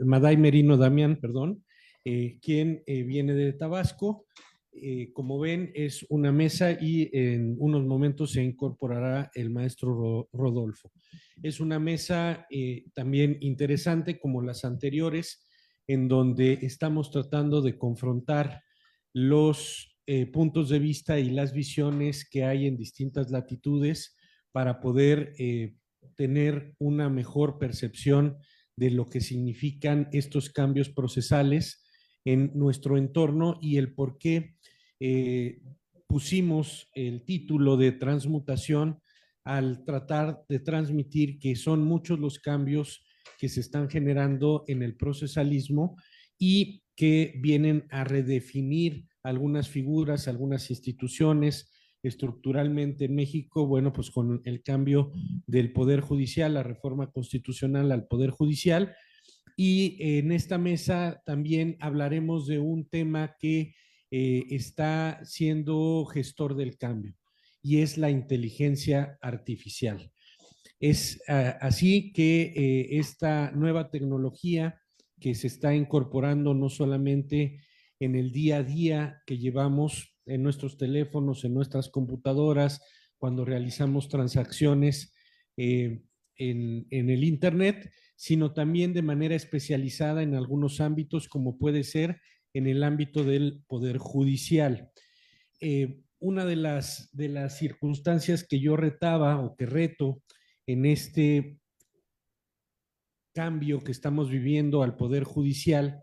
Maday Merino Damián, perdón, quien viene de Tabasco. Como ven, es una mesa y en unos momentos se incorporará el maestro Rodolfo. Es una mesa también interesante como las anteriores, en donde estamos tratando de confrontar los puntos de vista y las visiones que hay en distintas latitudes para poder tener una mejor percepción de lo que significan estos cambios procesales en nuestro entorno y el por qué pusimos el título de transmutación al tratar de transmitir que son muchos los cambios que se están generando en el procesalismo y que vienen a redefinir algunas figuras, algunas instituciones estructuralmente en México, bueno, pues con el cambio del Poder Judicial, la reforma constitucional al Poder Judicial. Y en esta mesa también hablaremos de un tema que está siendo gestor del cambio y es la inteligencia artificial. Es así que esta nueva tecnología que se está incorporando no solamente en el día a día que llevamos en nuestros teléfonos, en nuestras computadoras, cuando realizamos transacciones en el Internet, sino también de manera especializada en algunos ámbitos, como puede ser en el ámbito del Poder Judicial. Una de las circunstancias que yo retaba o que reto en este cambio que estamos viviendo al Poder Judicial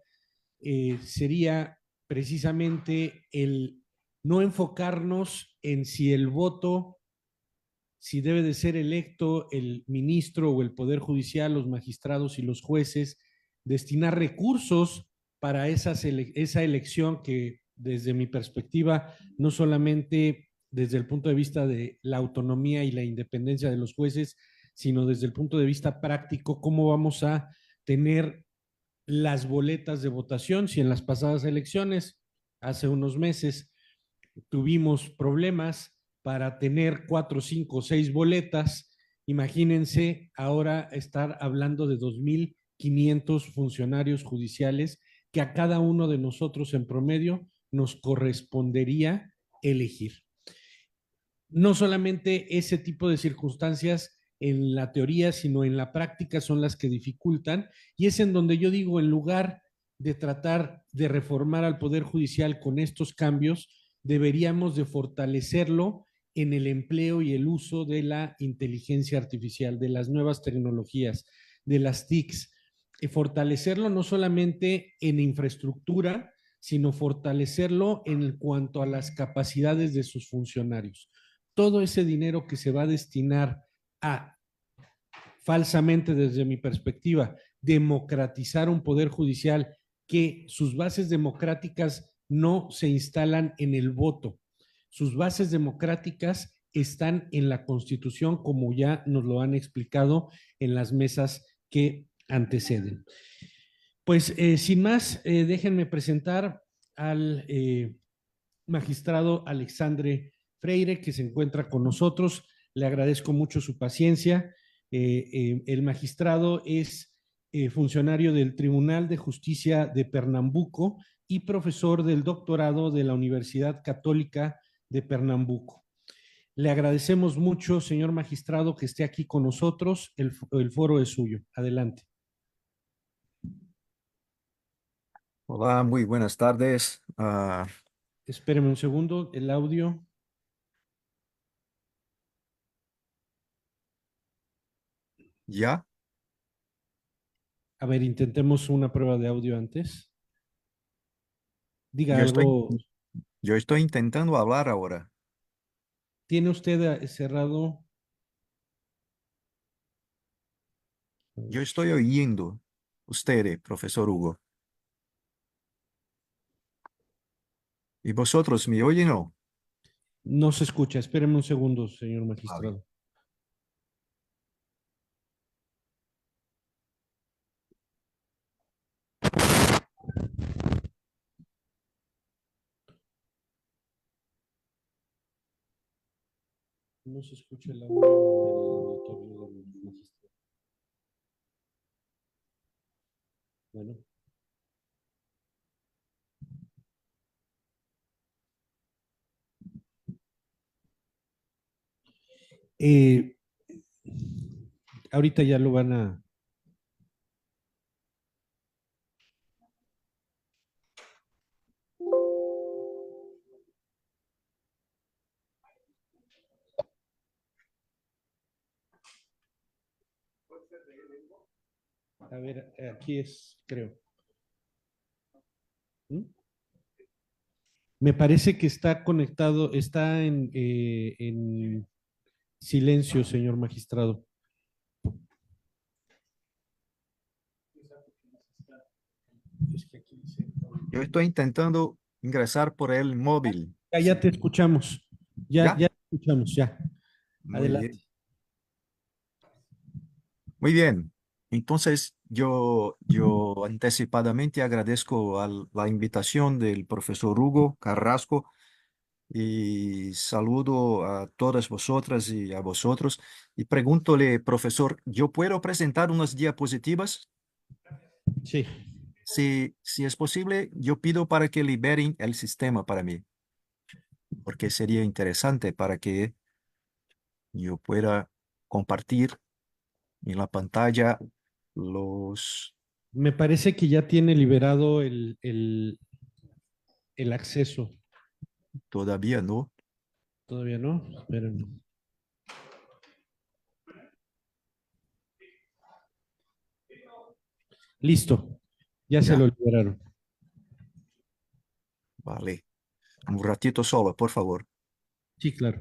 sería precisamente el no enfocarnos en si el voto, si debe de ser electo el ministro o el Poder Judicial, los magistrados y los jueces, destinar recursos para esa elección que desde mi perspectiva, no solamente desde el punto de vista de la autonomía y la independencia de los jueces, sino desde el punto de vista práctico, cómo vamos a tener las boletas de votación. Si en las pasadas elecciones, hace unos meses, tuvimos problemas para tener 4, 5, 6 boletas, imagínense ahora estar hablando de 2.500 funcionarios judiciales que a cada uno de nosotros en promedio nos correspondería elegir. No solamente ese tipo de circunstancias en la teoría, sino en la práctica son las que dificultan, y es en donde yo digo, en lugar de tratar de reformar al Poder Judicial con estos cambios, deberíamos de fortalecerlo en el empleo y el uso de la inteligencia artificial, de las nuevas tecnologías, de las TICs, y fortalecerlo no solamente en infraestructura, sino fortalecerlo en cuanto a las capacidades de sus funcionarios. Todo ese dinero que se va a destinar a, falsamente desde mi perspectiva, democratizar un poder judicial, que sus bases democráticas no se instalan en el voto, sus bases democráticas están en la Constitución, como ya nos lo han explicado en las mesas que anteceden. Pues sin más, déjenme presentar al magistrado Alexandre Freire, que se encuentra con nosotros. Le agradezco mucho su paciencia. El magistrado es funcionario del Tribunal de Justicia de Pernambuco y profesor del doctorado de la Universidad Católica de Pernambuco. Le agradecemos mucho, señor magistrado, que esté aquí con nosotros. El foro es suyo. Adelante. Hola, muy buenas tardes. Espéreme un segundo, el audio. ¿Ya? A ver, intentemos una prueba de audio antes. Diga Yo estoy, algo. yo estoy intentando hablar ahora. ¿Tiene usted cerrado? Yo estoy oyendo. Usted, profesor Hugo. ¿Y vosotros me oyen o no? No se escucha. Espéreme un segundo, señor Vale. magistrado. No se escucha el audio en el auditorio del magistrado. Bueno. Eh, ahorita ya lo van a ver, aquí es, creo. ¿Mm? Me parece que está conectado, está en silencio, señor magistrado. Es que aquí dice, Yo estoy intentando ingresar por el móvil. ya Sí. te escuchamos. ¿Ya? Ya te escuchamos, ya. Muy Adelante. bien. Muy bien. Entonces, yo anticipadamente agradezco la invitación del profesor Hugo Carrasco y saludo a todas vosotras y a vosotros. Y pregúntole, profesor, ¿yo puedo presentar unas diapositivas? Sí. Si es posible, yo pido para que liberen el sistema para mí, porque sería interesante para que yo pueda compartir en la pantalla los... Me parece que ya tiene liberado el acceso. Todavía no. Todavía no. Espérenme. Listo. Ya se Ya, lo liberaron. vale. Un ratito solo, por favor. Sí, claro.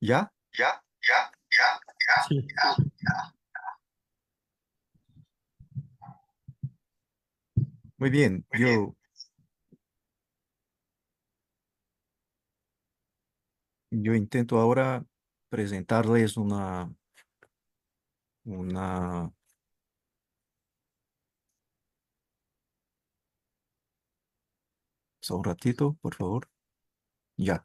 ¿Ya? Sí. Muy bien. Yo intento ahora presentarles una, solo un ratito, por favor. Ya.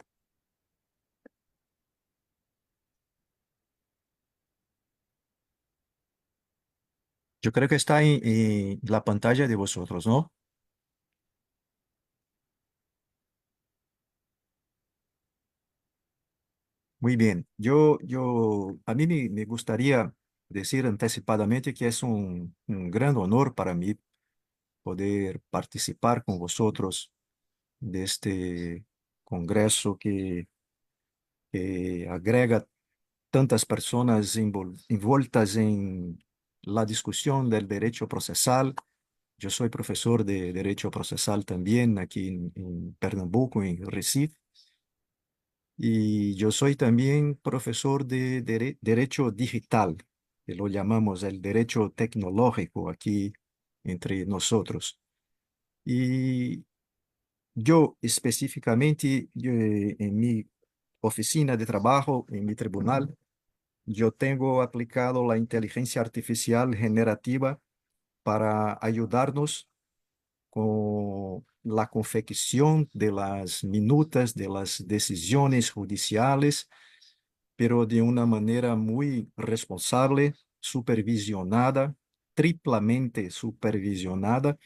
Yo creo que está en la pantalla de vosotros, ¿no? Muy bien. A mí me gustaría decir anticipadamente que es un gran honor para mí poder participar con vosotros de este congreso que agrega tantas personas envueltas en la discusión del derecho procesal. Yo soy profesor de derecho procesal también aquí en Pernambuco, en Recife. Y yo soy también profesor de derecho digital, que lo llamamos el derecho tecnológico aquí entre nosotros. Y yo específicamente, en mi oficina de trabajo, en mi tribunal, yo tengo aplicado la inteligencia artificial generativa para ayudarnos con la confección de las minutas de las decisiones judiciales, pero de una manera muy responsable, supervisionada, triplamente supervisionada.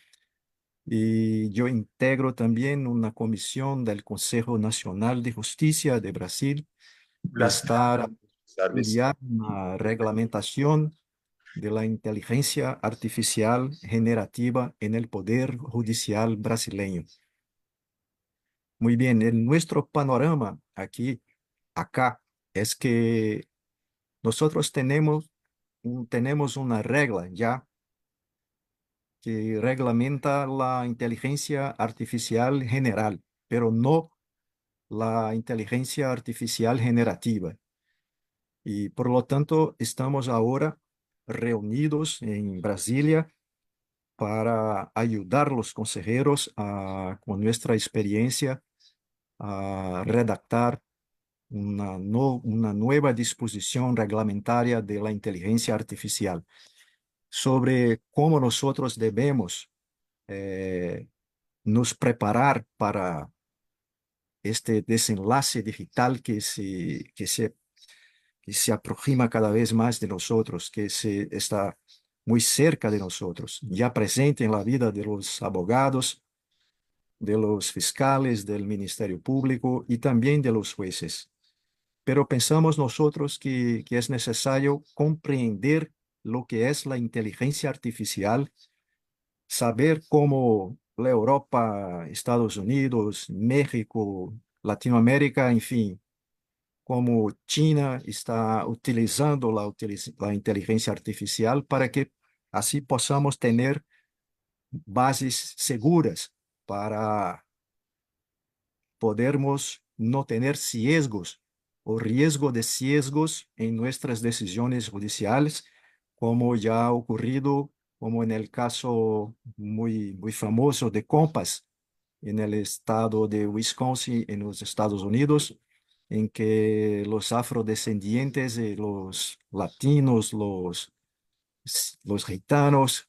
Y yo integro también una comisión del Consejo Nacional de Justicia de Brasil que Las está a service. estudiar una reglamentación de la inteligencia artificial generativa en el Poder Judicial brasileño. Muy bien, en nuestro panorama acá, es que nosotros tenemos una regla ya que reglamenta la inteligencia artificial general, pero no la inteligencia artificial generativa. Y por lo tanto, estamos ahora reunidos en Brasilia para ayudar a los consejeros con nuestra experiencia a redactar una nueva disposición reglamentaria de la inteligencia artificial sobre cómo nosotros debemos eh, nos preparar para este desenlace digital que se aproxima cada vez más de nosotros, que se está muy cerca de nosotros, ya presente en la vida de los abogados, de los fiscales, del Ministerio Público y también de los jueces. Pero pensamos nosotros que es necesario comprender lo que es la inteligencia artificial, saber cómo la Europa, Estados Unidos, México, Latinoamérica, en fin, cómo China está utilizando la inteligencia artificial para que así podamos tener bases seguras para podermos no tener sesgos o riesgo de sesgos en nuestras decisiones judiciales, como ya ha ocurrido, como en el caso muy famoso de Compass, en el estado de Wisconsin, en los Estados Unidos, en que los afrodescendientes, los latinos, los gitanos,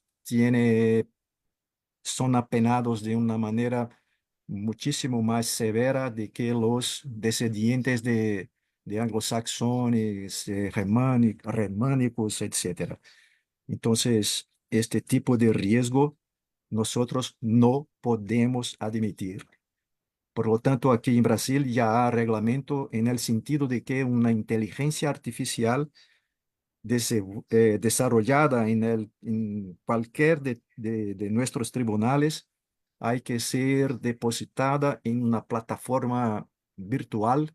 son apenados de una manera muchísimo más severa de que los descendientes de anglosajones, germánicos, etcétera. Entonces, este tipo de riesgo nosotros no podemos admitir. Por lo tanto, aquí en Brasil ya hay reglamento en el sentido de que una inteligencia artificial desarrollada en cualquier de nuestros tribunales hay que ser depositada en una plataforma virtual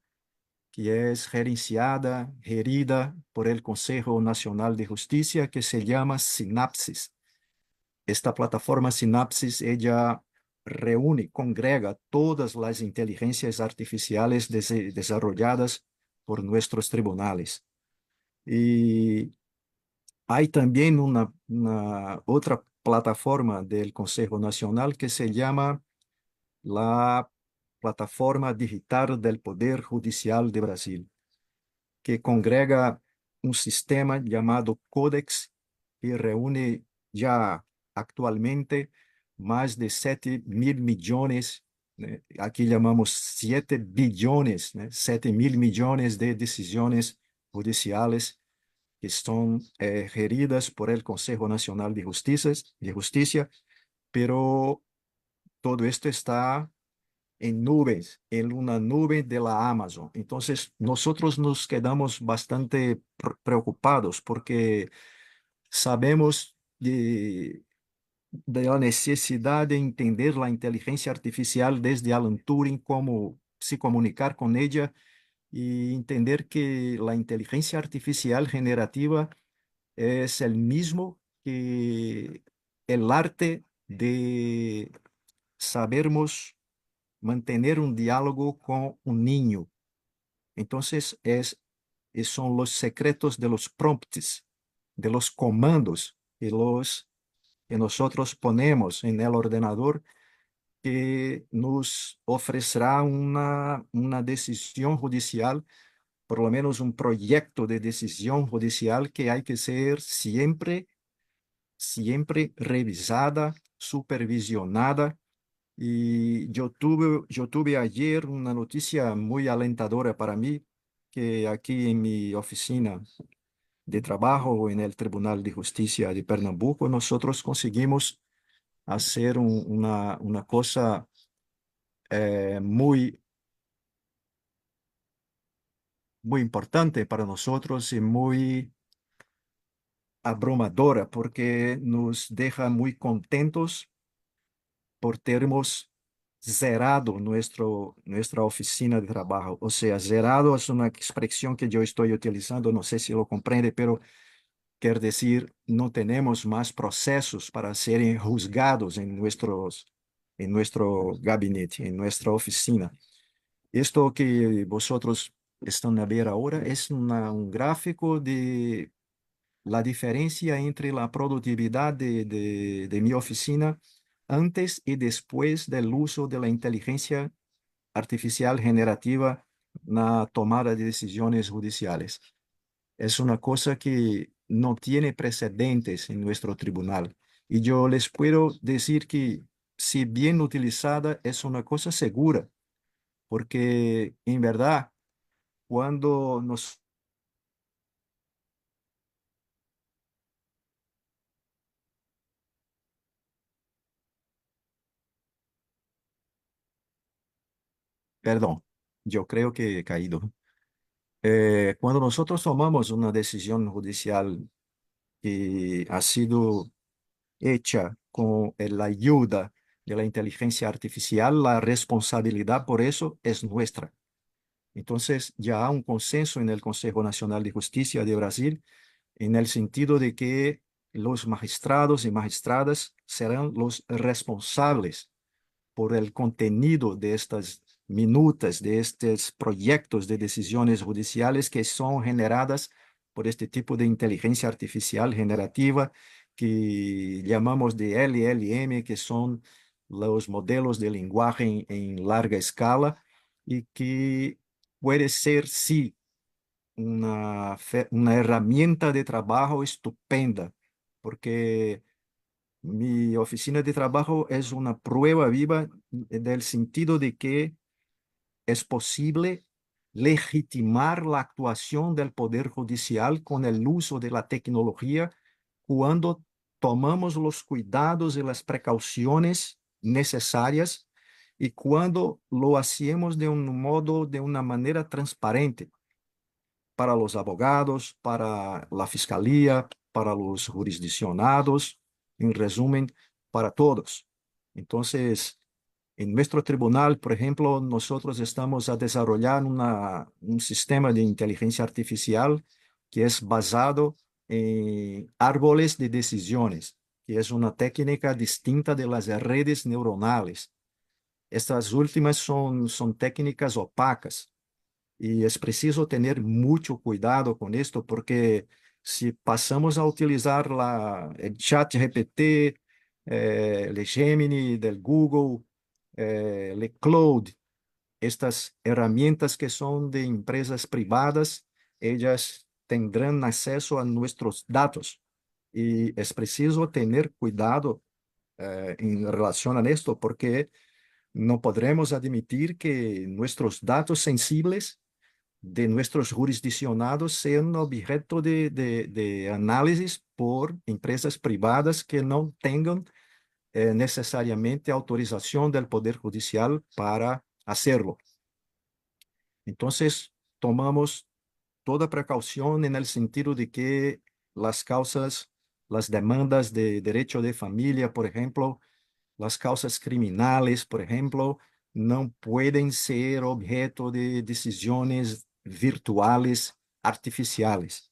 que es gerenciada, gerida por el Consejo Nacional de Justicia, que se llama Sinapsis. Esta plataforma Sinapsis, ella reúne, congrega todas las inteligencias artificiales desarrolladas por nuestros tribunales. Y hay también una otra plataforma del Consejo Nacional que se llama la Plataforma Digital del Poder Judicial de Brasil, que congrega un sistema llamado Codex que reúne ya actualmente más de 7.000 millones, aquí llamamos 7 billones, 7.000 millones de decisiones judiciales que son geridas por el Consejo Nacional de Justicia, pero todo esto está en nubes, en una nube de la Amazon. Entonces, nosotros nos quedamos bastante preocupados porque sabemos de la necesidad de entender la inteligencia artificial desde Alan Turing, cómo se comunicar con ella y entender que la inteligencia artificial generativa es el mismo que el arte de sabermos mantener un diálogo con un niño. Entonces, son los secretos de los prompts, de los comandos que nosotros ponemos en el ordenador que nos ofrecerá una decisión judicial, por lo menos un proyecto de decisión judicial que hay que ser siempre revisada, supervisionada. Y yo tuve ayer una noticia muy alentadora para mí, que aquí en mi oficina de trabajo en el Tribunal de Justicia de Pernambuco, nosotros conseguimos hacer una cosa muy, muy importante para nosotros y muy abrumadora porque nos deja muy contentos por termos zerado nuestra oficina de trabajo. O sea, zerado es una expresión que yo estoy utilizando, no sé si lo comprende, pero quiere decir no tenemos más procesos para ser juzgados en nuestro gabinete, en nuestra oficina. Esto que vosotros están a ver ahora es un gráfico de la diferencia entre la productividad de mi oficina antes y después del uso de la inteligencia artificial generativa en la tomada de decisiones judiciales. Es una cosa que no tiene precedentes en nuestro tribunal. Y yo les puedo decir que si bien utilizada es una cosa segura, porque en verdad, cuando nos... Perdón, yo creo que he caído. Cuando nosotros tomamos una decisión judicial que ha sido hecha con la ayuda de la inteligencia artificial, la responsabilidad por eso es nuestra. Entonces, ya hay un consenso en el Consejo Nacional de Justicia de Brasil en el sentido de que los magistrados y magistradas serán los responsables por el contenido de estas minutas, de estos proyectos de decisiones judiciales que son generadas por este tipo de inteligencia artificial generativa que llamamos de LLM, que son los modelos de lenguaje en larga escala y que puede ser, sí, una herramienta de trabajo estupenda, porque mi oficina de trabajo es una prueba viva del sentido de que es posible legitimar la actuación del Poder Judicial con el uso de la tecnología cuando tomamos los cuidados y las precauciones necesarias y cuando lo hacemos de un modo, de una manera transparente para los abogados, para la fiscalía, para los jurisdiccionados, en resumen, para todos. Entonces, en nuestro tribunal, por ejemplo, nosotros estamos a desarrollar un sistema de inteligencia artificial que es basado en árboles de decisiones, que es una técnica distinta de las redes neuronales. Estas últimas son técnicas opacas y es preciso tener mucho cuidado con esto porque si pasamos a utilizar el chat GPT, el Gemini del Google, el Cloud, estas herramientas que son de empresas privadas, ellas tendrán acceso a nuestros datos. Y es preciso tener cuidado en relación a esto porque no podremos admitir que nuestros datos sensibles de nuestros jurisdiccionados sean objeto de análisis por empresas privadas que no tengan necesariamente autorización del Poder Judicial para hacerlo. Entonces, tomamos toda precaución en el sentido de que las causas, las demandas de derecho de familia, por ejemplo, las causas criminales, por ejemplo, no pueden ser objeto de decisiones virtuales artificiales.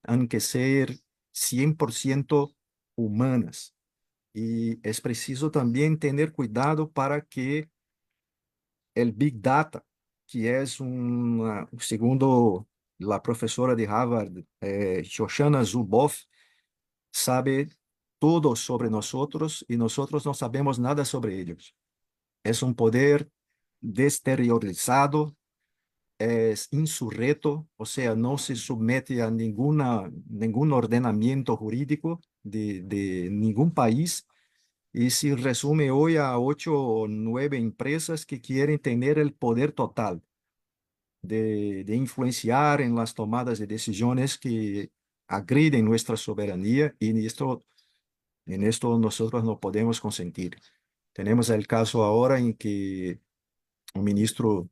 Han que ser 100% humanas. Y es preciso también tener cuidado para que el Big Data, que es segundo la profesora de Harvard, Shoshana Zuboff, sabe todo sobre nosotros y nosotros no sabemos nada sobre ellos. Es un poder desteriorizado, es insurrecto, o sea, no se somete a ningún ordenamiento jurídico de ningún país y se resume hoy a 8 o 9 empresas que quieren tener el poder total de influenciar en las tomadas de decisiones que agreden nuestra soberanía y en esto nosotros no podemos consentir. Tenemos el caso ahora en que un ministro,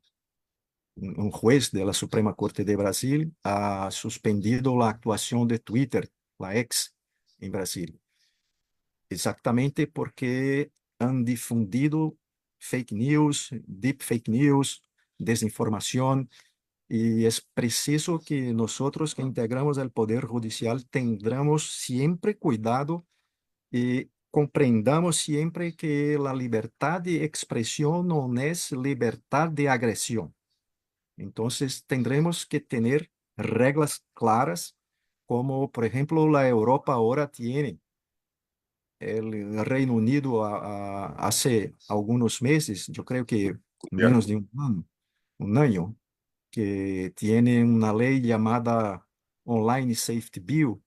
un juez de la Suprema Corte de Brasil ha suspendido la actuación de Twitter, la ex, en Brasil, exactamente porque han difundido fake news, deep fake news, desinformación, y es preciso que nosotros que integramos el Poder Judicial tengamos siempre cuidado y comprendamos siempre que la libertad de expresión no es libertad de agresión. Entonces tendremos que tener reglas claras, como por ejemplo la Europa ahora tiene. El Reino Unido hace algunos meses, yo creo que menos de un año, que tiene una ley llamada Online Safety Bill,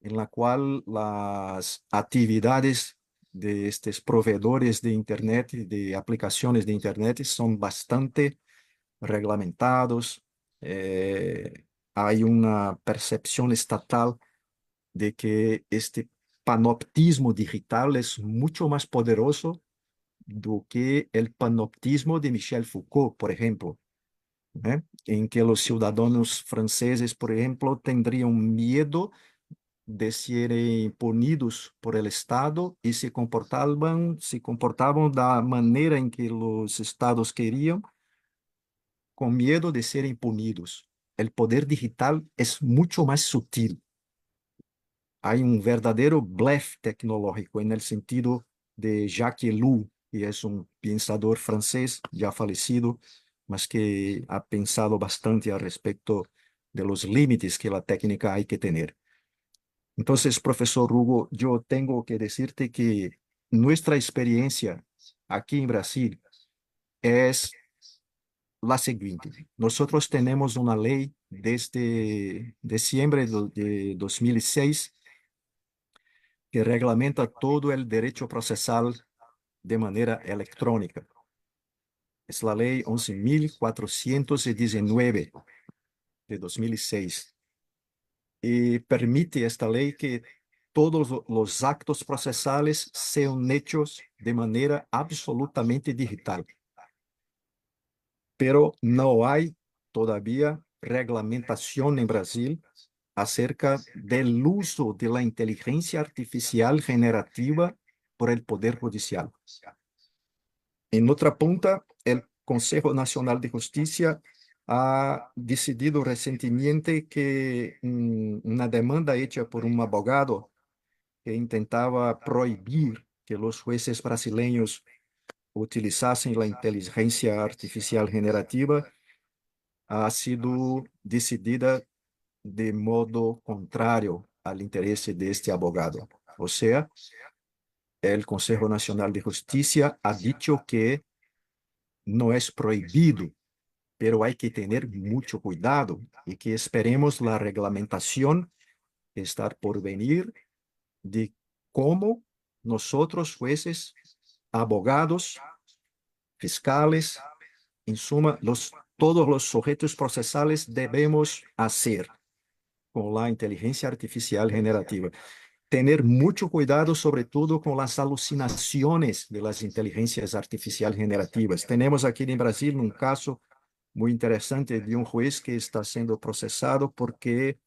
en la cual las actividades de estos proveedores de Internet, de aplicaciones de Internet, son bastante reglamentados. Hay una percepción estatal de que este panoptismo digital es mucho más poderoso do que el panoptismo de Michel Foucault, por ejemplo, ¿eh? En que los ciudadanos franceses, por ejemplo, tendrían miedo de ser punidos por el Estado y se comportaban de la manera en que los estados querían, con miedo de ser punidos. El poder digital es mucho más sutil. Hay un verdadero bluff tecnológico en el sentido de Jacques Ellul, que es un pensador francés ya fallecido, mas que ha pensado bastante al respecto de los límites que la técnica hay que tener. Entonces, profesor Hugo, yo tengo que decirte que nuestra experiencia aquí en Brasil es la siguiente. Nosotros tenemos una ley desde diciembre de 2006 que reglamenta todo el derecho procesal de manera electrónica. Es la ley 11.419 de 2006 y permite esta ley que todos los actos procesales sean hechos de manera absolutamente digital. Pero no hay todavía reglamentación en Brasil acerca del uso de la inteligencia artificial generativa por el Poder Judicial. En otra punta, el Consejo Nacional de Justicia ha decidido recientemente que una demanda hecha por un abogado que intentaba prohibir que los jueces brasileños utilizasen la inteligencia artificial generativa ha sido decidida de modo contrario al interés de este abogado. O sea, el Consejo Nacional de Justicia ha dicho que no es prohibido, pero hay que tener mucho cuidado y que esperemos la reglamentación estar por venir de cómo nosotros, jueces, abogados, fiscales, en suma, todos los sujetos procesales debemos hacer con la inteligencia artificial generativa. Tener mucho cuidado, sobre todo con las alucinaciones de las inteligencias artificiales generativas. Tenemos aquí en Brasil un caso muy interesante de un juez que está siendo procesado porque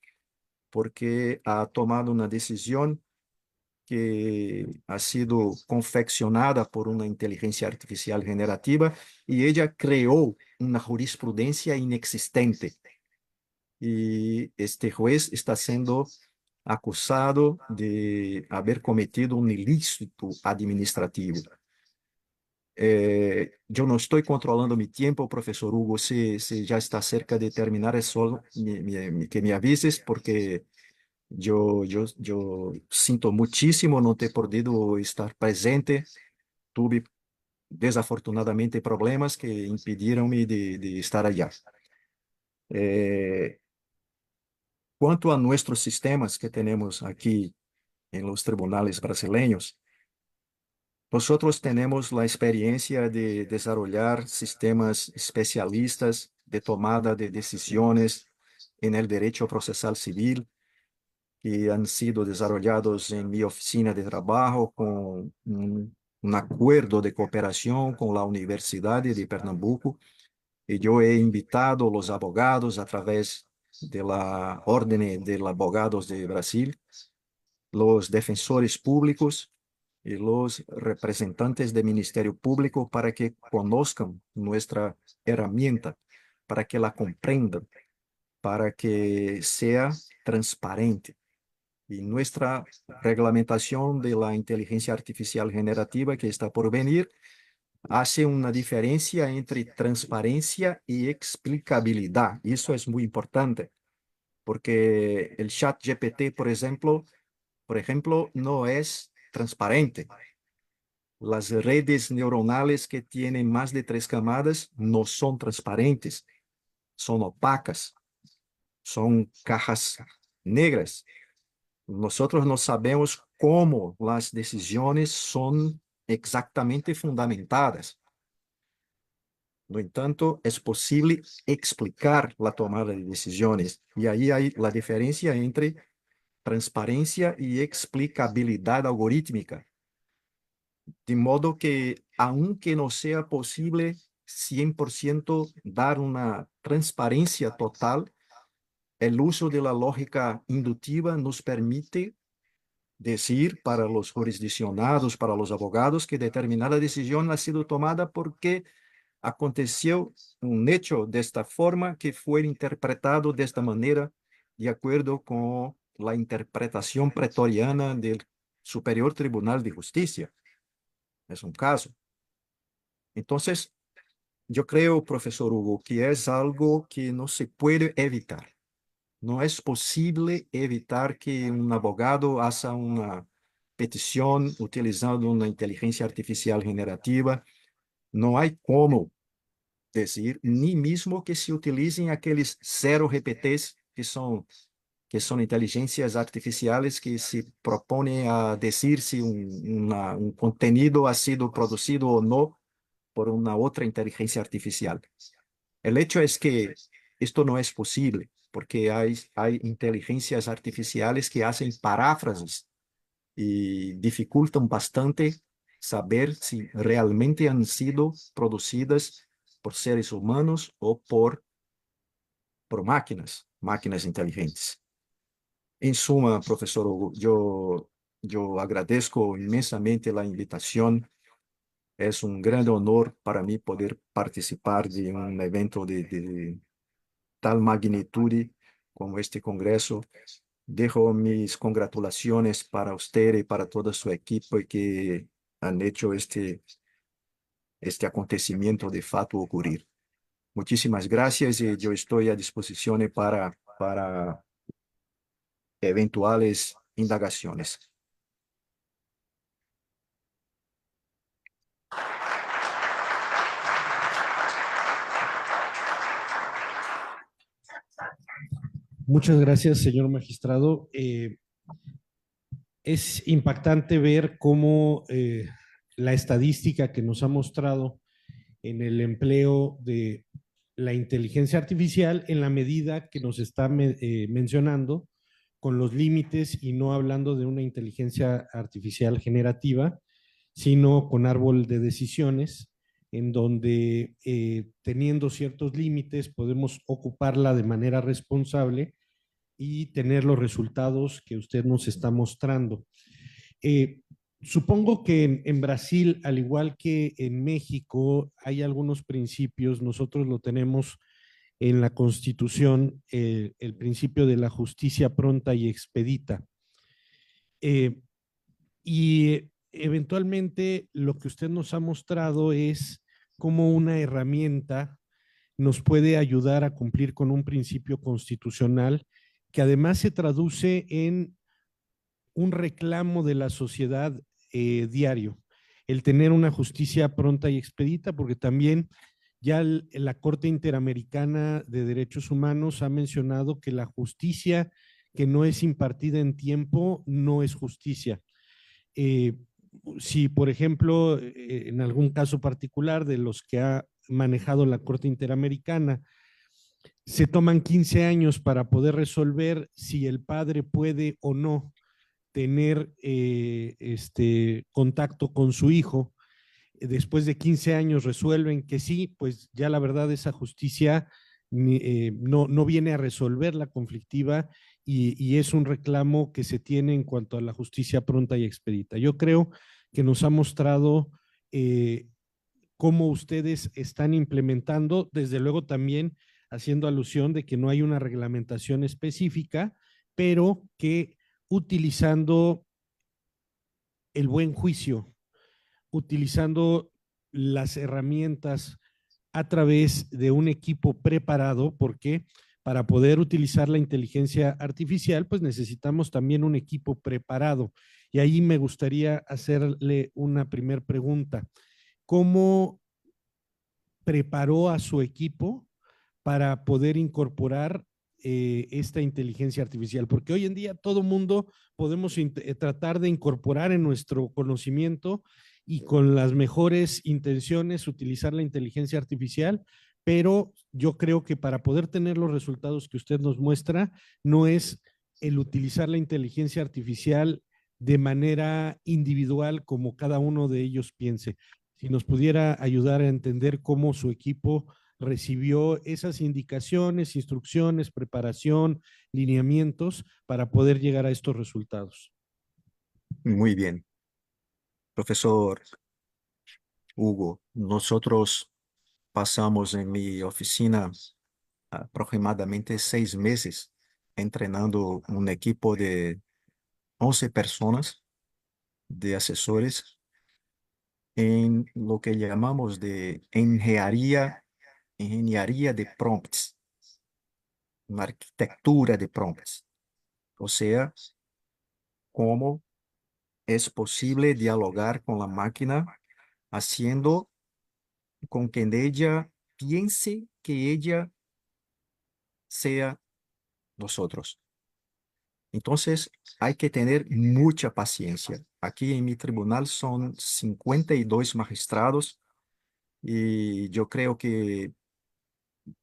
ha tomado una decisión que ha sido confeccionada por una inteligencia artificial generativa y ella creó una jurisprudencia inexistente. Y este juez está siendo acusado de haber cometido un ilícito administrativo. Yo no estoy controlando mi tiempo, profesor Hugo. Si ya está cerca de terminar, es solo que me avises porque yo siento muchísimo no ter podido estar presente. Tuve desafortunadamente problemas que impidieron-me de estar allá. Quanto a nuestros sistemas que tenemos aquí en los tribunales brasileños, nosotros tenemos la experiencia de desarrollar sistemas especialistas de tomada de decisiones en el derecho procesal civil que han sido desarrollados en mi oficina de trabajo con un acuerdo de cooperación con la Universidad de Pernambuco. Y yo he invitado a los abogados a través de la Orden de los Abogados de Brasil los defensores públicos y los representantes del Ministerio Público para que conozcan nuestra herramienta, para que la comprendan, para que sea transparente. Y nuestra reglamentación de la inteligencia artificial generativa que está por venir hace una diferencia entre transparencia y explicabilidad. Y eso es muy importante, porque el chat GPT, por ejemplo, no es transparente. Las redes neuronales que tienen más de 3 camadas no son transparentes, son opacas, son cajas negras. Nosotros no sabemos cómo las decisiones son exactamente fundamentadas. No entanto, es posible explicar la tomada de decisiones. Y ahí hay la diferencia entre transparencia y explicabilidad algorítmica. De modo que, aunque no sea posible 100% dar una transparencia total, el uso de la lógica inductiva nos permite decir para los jurisdiccionados, para los abogados, que determinada decisión ha sido tomada porque aconteció un hecho de esta forma que fue interpretado de esta manera, de acuerdo con la interpretación pretoriana del Superior Tribunal de Justicia. Es un caso. Entonces, yo creo, profesor Hugo, que es algo que no se puede evitar. No es posible evitar que un abogado haga una petición utilizando una inteligencia artificial generativa. No hay cómo decir, ni mismo que se utilicen aqueles 0 GPTs que son inteligencias artificiales que se proponen a decir si un contenido ha sido producido o no por una otra inteligencia artificial. El hecho es que esto no es posible porque hay inteligencias artificiales que hacen paráfrasis y dificultan bastante saber si realmente han sido producidas por seres humanos o por máquinas inteligentes. En suma, profesor Hugo, yo agradezco inmensamente la invitación. Es un gran honor para mí poder participar de un evento de tal magnitud como este congreso. Dejo mis congratulaciones para usted y para todo su equipo que han hecho este acontecimiento de fato ocurrir. Muchísimas gracias y yo estoy a disposición para eventuales indagaciones. Muchas gracias, señor magistrado. Es impactante ver cómo la estadística que nos ha mostrado en el empleo de la inteligencia artificial en la medida que nos está mencionando con los límites y no hablando de una inteligencia artificial generativa, sino con árbol de decisiones en donde teniendo ciertos límites podemos ocuparla de manera responsable y tener los resultados que usted nos está mostrando. Eh, Supongo que en Brasil, al igual que en México, hay algunos principios, nosotros lo tenemos en la Constitución, el principio de la justicia pronta y expedita. Y eventualmente lo que usted nos ha mostrado es cómo una herramienta nos puede ayudar a cumplir con un principio constitucional que además se traduce en un reclamo de la sociedad diario, el tener una justicia pronta y expedita, porque también ya la Corte Interamericana de Derechos Humanos ha mencionado que la justicia que no es impartida en tiempo no es justicia. Eh, si, por ejemplo, en algún caso particular de los que ha manejado la Corte Interamericana, se toman 15 años para poder resolver si el padre puede o no tener contacto con su hijo. Después de 15 años resuelven que sí, pues ya la verdad esa justicia no viene a resolver la conflictiva y es un reclamo que se tiene en cuanto a la justicia pronta y expedita. Yo creo que nos ha mostrado cómo ustedes están implementando, desde luego también haciendo alusión de que no hay una reglamentación específica, pero que utilizando el buen juicio, utilizando las herramientas a través de un equipo preparado, porque para poder utilizar la inteligencia artificial, pues necesitamos también un equipo preparado. Y ahí me gustaría hacerle una primer pregunta. ¿Cómo preparó a su equipo para poder incorporar esta inteligencia artificial? Porque hoy en día todo mundo podemos tratar de incorporar en nuestro conocimiento y con las mejores intenciones utilizar la inteligencia artificial, pero yo creo que para poder tener los resultados que usted nos muestra, no es el utilizar la inteligencia artificial de manera individual como cada uno de ellos piense. Si nos pudiera ayudar a entender cómo su equipo recibió esas indicaciones, instrucciones, preparación, lineamientos para poder llegar a estos resultados. Muy bien. Profesor Hugo, nosotros pasamos en mi oficina aproximadamente 6 meses entrenando un equipo de 11 personas de asesores en lo que llamamos de ingeniería de prompts, una arquitectura de prompts. O sea, cómo es posible dialogar con la máquina haciendo con que ella piense que ella sea nosotros. Entonces, hay que tener mucha paciencia. Aquí en mi tribunal son 52 magistrados y yo creo que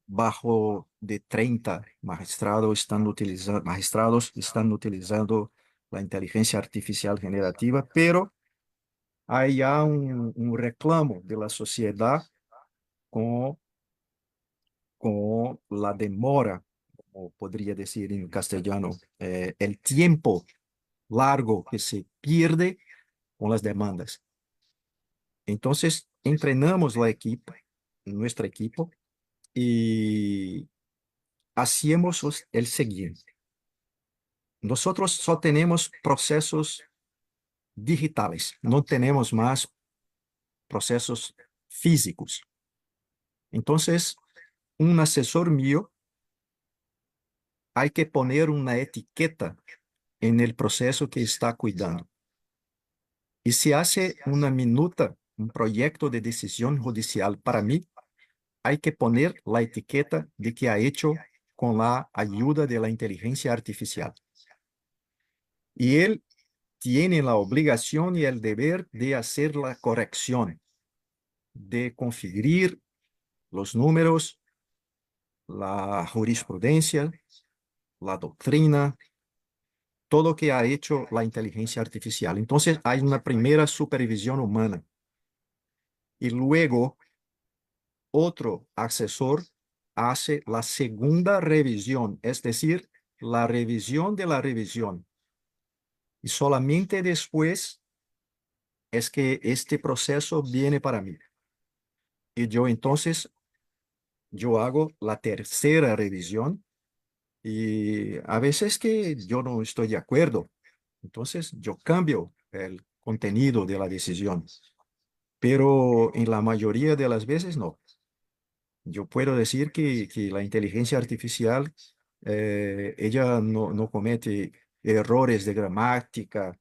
bajo de 30 magistrados están utilizando la inteligencia artificial generativa, pero hay ya un reclamo de la sociedad con, con la demora, como podría decir en castellano, el tiempo largo que se pierde con las demandas. Entonces, entrenamos la equipo, nuestro equipo, y hacemos el siguiente. Nosotros solo tenemos procesos digitales, no tenemos más procesos físicos. Entonces, un asesor mío hay que poner una etiqueta en el proceso que está cuidando. Y si hace una minuta, un proyecto de decisión judicial para mí, hay que poner la etiqueta de que ha hecho con la ayuda de la inteligencia artificial. Y él tiene la obligación y el deber de hacer la corrección, de configurar los números, la jurisprudencia, la doctrina, todo lo que ha hecho la inteligencia artificial. Entonces hay una primera supervisión humana y luego otro asesor hace la segunda revisión, es decir, la revisión de la revisión. Y solamente después es que este proceso viene para mí. Y yo entonces, yo hago la tercera revisión y a veces que yo no estoy de acuerdo. Entonces yo cambio el contenido de la decisión, pero en la mayoría de las veces no. Yo puedo decir que la inteligencia artificial, ella no comete errores de gramática,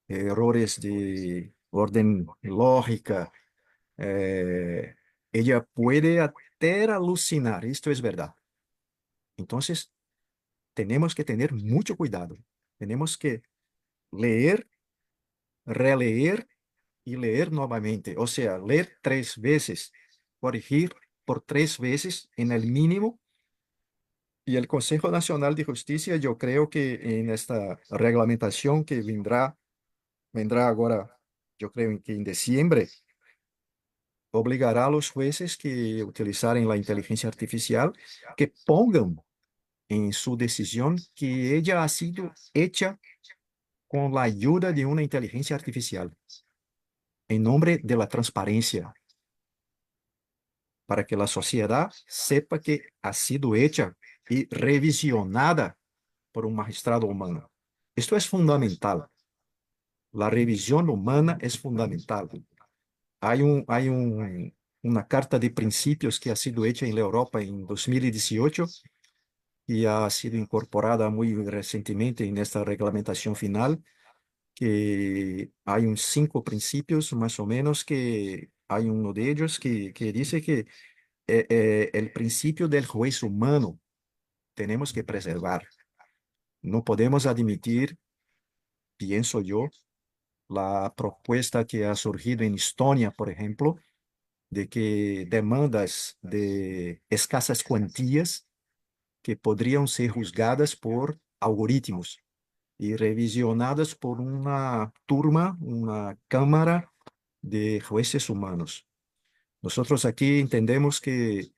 errores de orden lógica. eh, Ella puede hacer alucinar, esto es verdad. Entonces, tenemos que tener mucho cuidado. Tenemos que leer, releer y leer nuevamente. O sea, leer 3 veces, corregir por 3 veces en el mínimo. Y el Consejo Nacional de Justicia, yo creo que en esta reglamentación que vendrá ahora, yo creo que en diciembre, obligará a los jueces que utilicen la inteligencia artificial que pongan en su decisión que ella ha sido hecha con la ayuda de una inteligencia artificial, en nombre de la transparencia, para que la sociedad sepa que ha sido hecha y revisionada por un magistrado humano. Esto es fundamental. La revisión humana es fundamental. Una carta de principios que ha sido hecha en la Europa en 2018 y ha sido incorporada muy recientemente en esta reglamentación final, que hay 5 principios más o menos, que hay uno de ellos que dice que el principio del juez humano tenemos que preservar. No podemos admitir, pienso yo, la propuesta que ha surgido en Estonia, por ejemplo, de que demandas de escasas cuantías que podrían ser juzgadas por algoritmos y revisionadas por una turma, una cámara de jueces humanos. Nosotros aquí entendemos que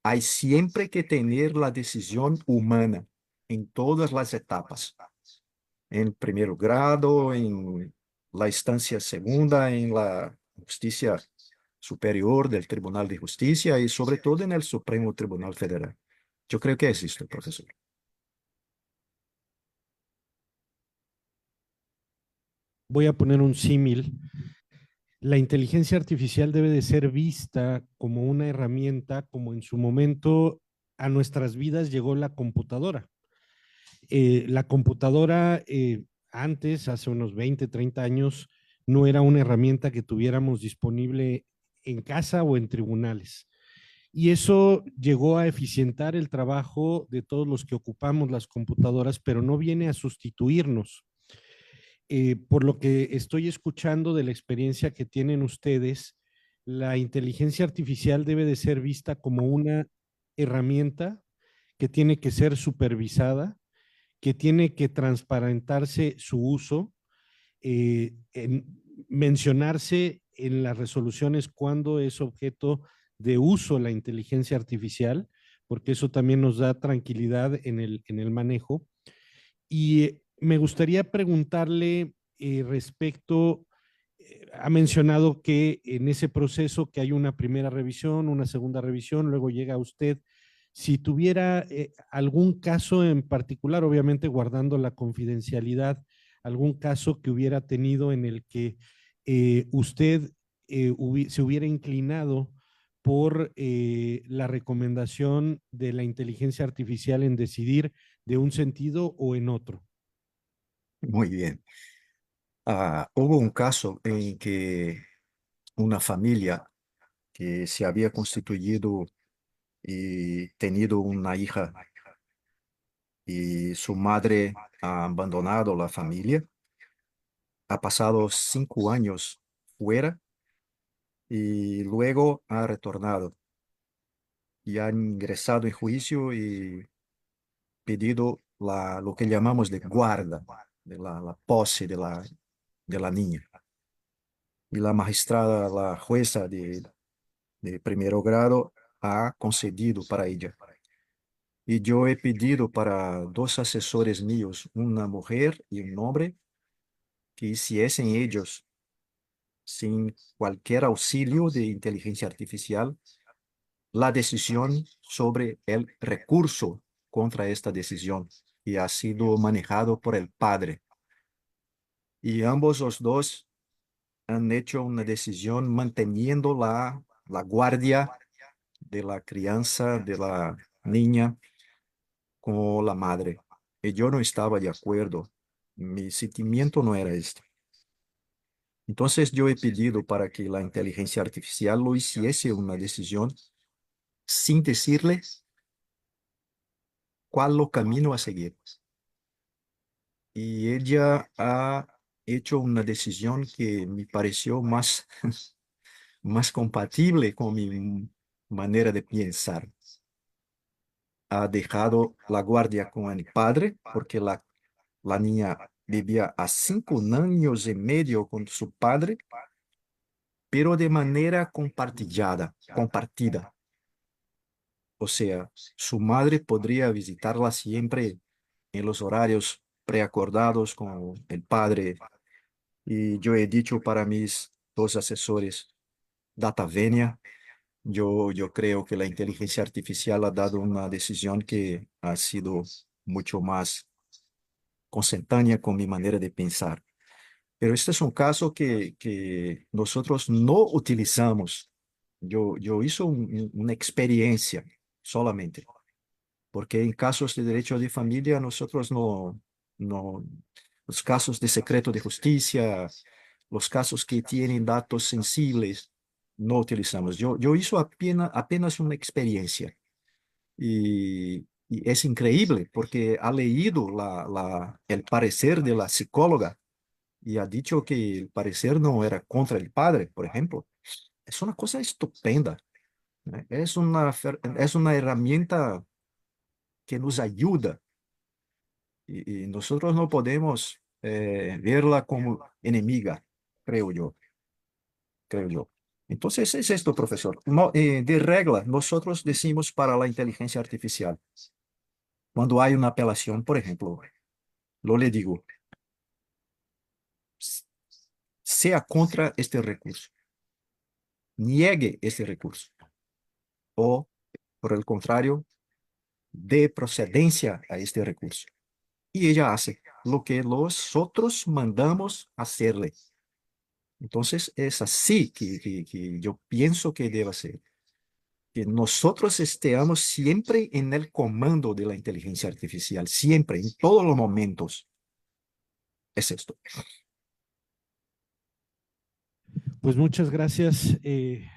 hay siempre que tener la decisión humana en todas las etapas, en primer grado, en la instancia segunda, en la justicia superior del Tribunal de Justicia y sobre todo en el Supremo Tribunal Federal. Yo creo que es esto, profesor. Voy a poner un símil. La inteligencia artificial debe de ser vista como una herramienta, como en su momento a nuestras vidas llegó la computadora. La computadora antes, hace unos 20, 30 años, no era una herramienta que tuviéramos disponible en casa o en tribunales. Y eso llegó a eficientar el trabajo de todos los que ocupamos las computadoras, pero no viene a sustituirnos. Por lo que estoy escuchando de la experiencia que tienen ustedes, la inteligencia artificial debe de ser vista como una herramienta que tiene que ser supervisada, que tiene que transparentarse su uso, mencionarse en las resoluciones cuando es objeto de uso la inteligencia artificial, porque eso también nos da tranquilidad en el manejo. Y me gustaría preguntarle respecto, ha mencionado que en ese proceso que hay una primera revisión, una segunda revisión, luego llega usted. Si tuviera algún caso en particular, obviamente guardando la confidencialidad, algún caso que hubiera tenido en el que usted se hubiera inclinado por la recomendación de la inteligencia artificial en decidir de un sentido o en otro. Muy bien. Hubo un caso en que una familia que se había constituido y tenido una hija y su madre ha abandonado la familia, ha pasado 5 años fuera y luego ha retornado y han ingresado en juicio y pedido lo que llamamos de guarda, de la pose de la niña. Y la magistrada, la jueza de primero grado, ha concedido para ella. Y yo he pedido para 2 asesores míos, una mujer y un hombre, que hiciesen ellos, sin cualquier auxilio de inteligencia artificial, la decisión sobre el recurso contra esta decisión, y ha sido manejado por el padre. Y ambos los dos han hecho una decisión manteniendo la guardia de la crianza, de la niña, con la madre. Y yo no estaba de acuerdo. Mi sentimiento no era este. Entonces yo he pedido para que la inteligencia artificial lo hiciese una decisión sin decirle cuál lo camino a seguir. Y ella ha hecho una decisión que me pareció más, más compatible con mi manera de pensar. Ha dejado la guardia con el padre porque la niña vivía a 5 años y medio con su padre, pero de manera compartida. O sea, su madre podría visitarla siempre en los horarios preacordados con el padre. Y yo he dicho para mis dos asesores, data venia, yo creo que la inteligencia artificial ha dado una decisión que ha sido mucho más consentánea con mi manera de pensar. Pero este es un caso que nosotros no utilizamos. Yo hice una experiencia solamente, porque en casos de derecho de familia nosotros no, los casos de secreto de justicia, los casos que tienen datos sensibles, no utilizamos. Yo hice apenas una experiencia y es increíble porque ha leído el parecer de la psicóloga y ha dicho que el parecer no era contra el padre, por ejemplo. Es una cosa estupenda, ¿eh? Es una herramienta que nos ayuda y nosotros no podemos verla como enemiga, creo yo, creo yo. Entonces es esto, profesor. No, de regla, nosotros decimos para la inteligencia artificial, cuando hay una apelación, por ejemplo, lo le digo, sea contra este recurso, niegue este recurso o, por el contrario, dé procedencia a este recurso. Y ella hace lo que nosotros mandamos hacerle. Entonces es así que yo pienso que debe ser. Que nosotros estemos siempre en el comando de la inteligencia artificial, siempre, en todos los momentos. Es esto. Pues muchas gracias,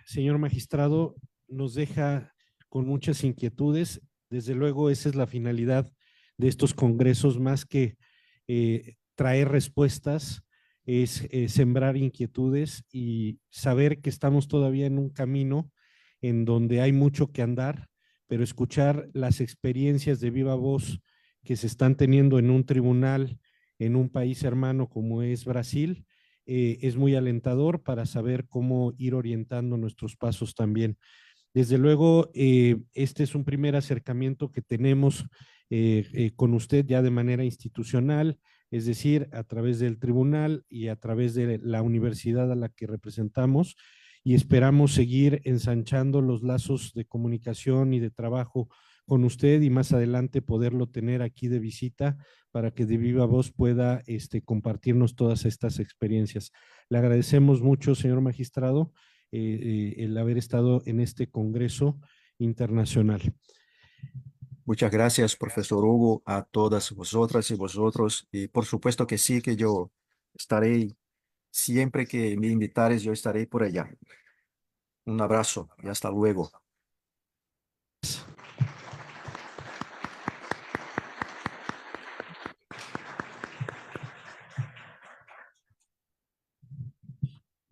señor magistrado. Nos deja con muchas inquietudes. Desde luego, esa es la finalidad de estos congresos, más que traer respuestas, es sembrar inquietudes y saber que estamos todavía en un camino en donde hay mucho que andar, pero escuchar las experiencias de viva voz que se están teniendo en un tribunal en un país hermano como es Brasil, es muy alentador para saber cómo ir orientando nuestros pasos también. Desde luego, este es un primer acercamiento que tenemos con usted ya de manera institucional, es decir, a través del tribunal y a través de la universidad a la que representamos, y esperamos seguir ensanchando los lazos de comunicación y de trabajo con usted y más adelante poderlo tener aquí de visita para que de viva voz pueda compartirnos todas estas experiencias. Le agradecemos mucho, señor magistrado, el haber estado en este Congreso Internacional. Muchas gracias, profesor Hugo, a todas vosotras y vosotros. Y por supuesto que sí, que yo estaré, siempre que me invitares, yo estaré por allá. Un abrazo y hasta luego.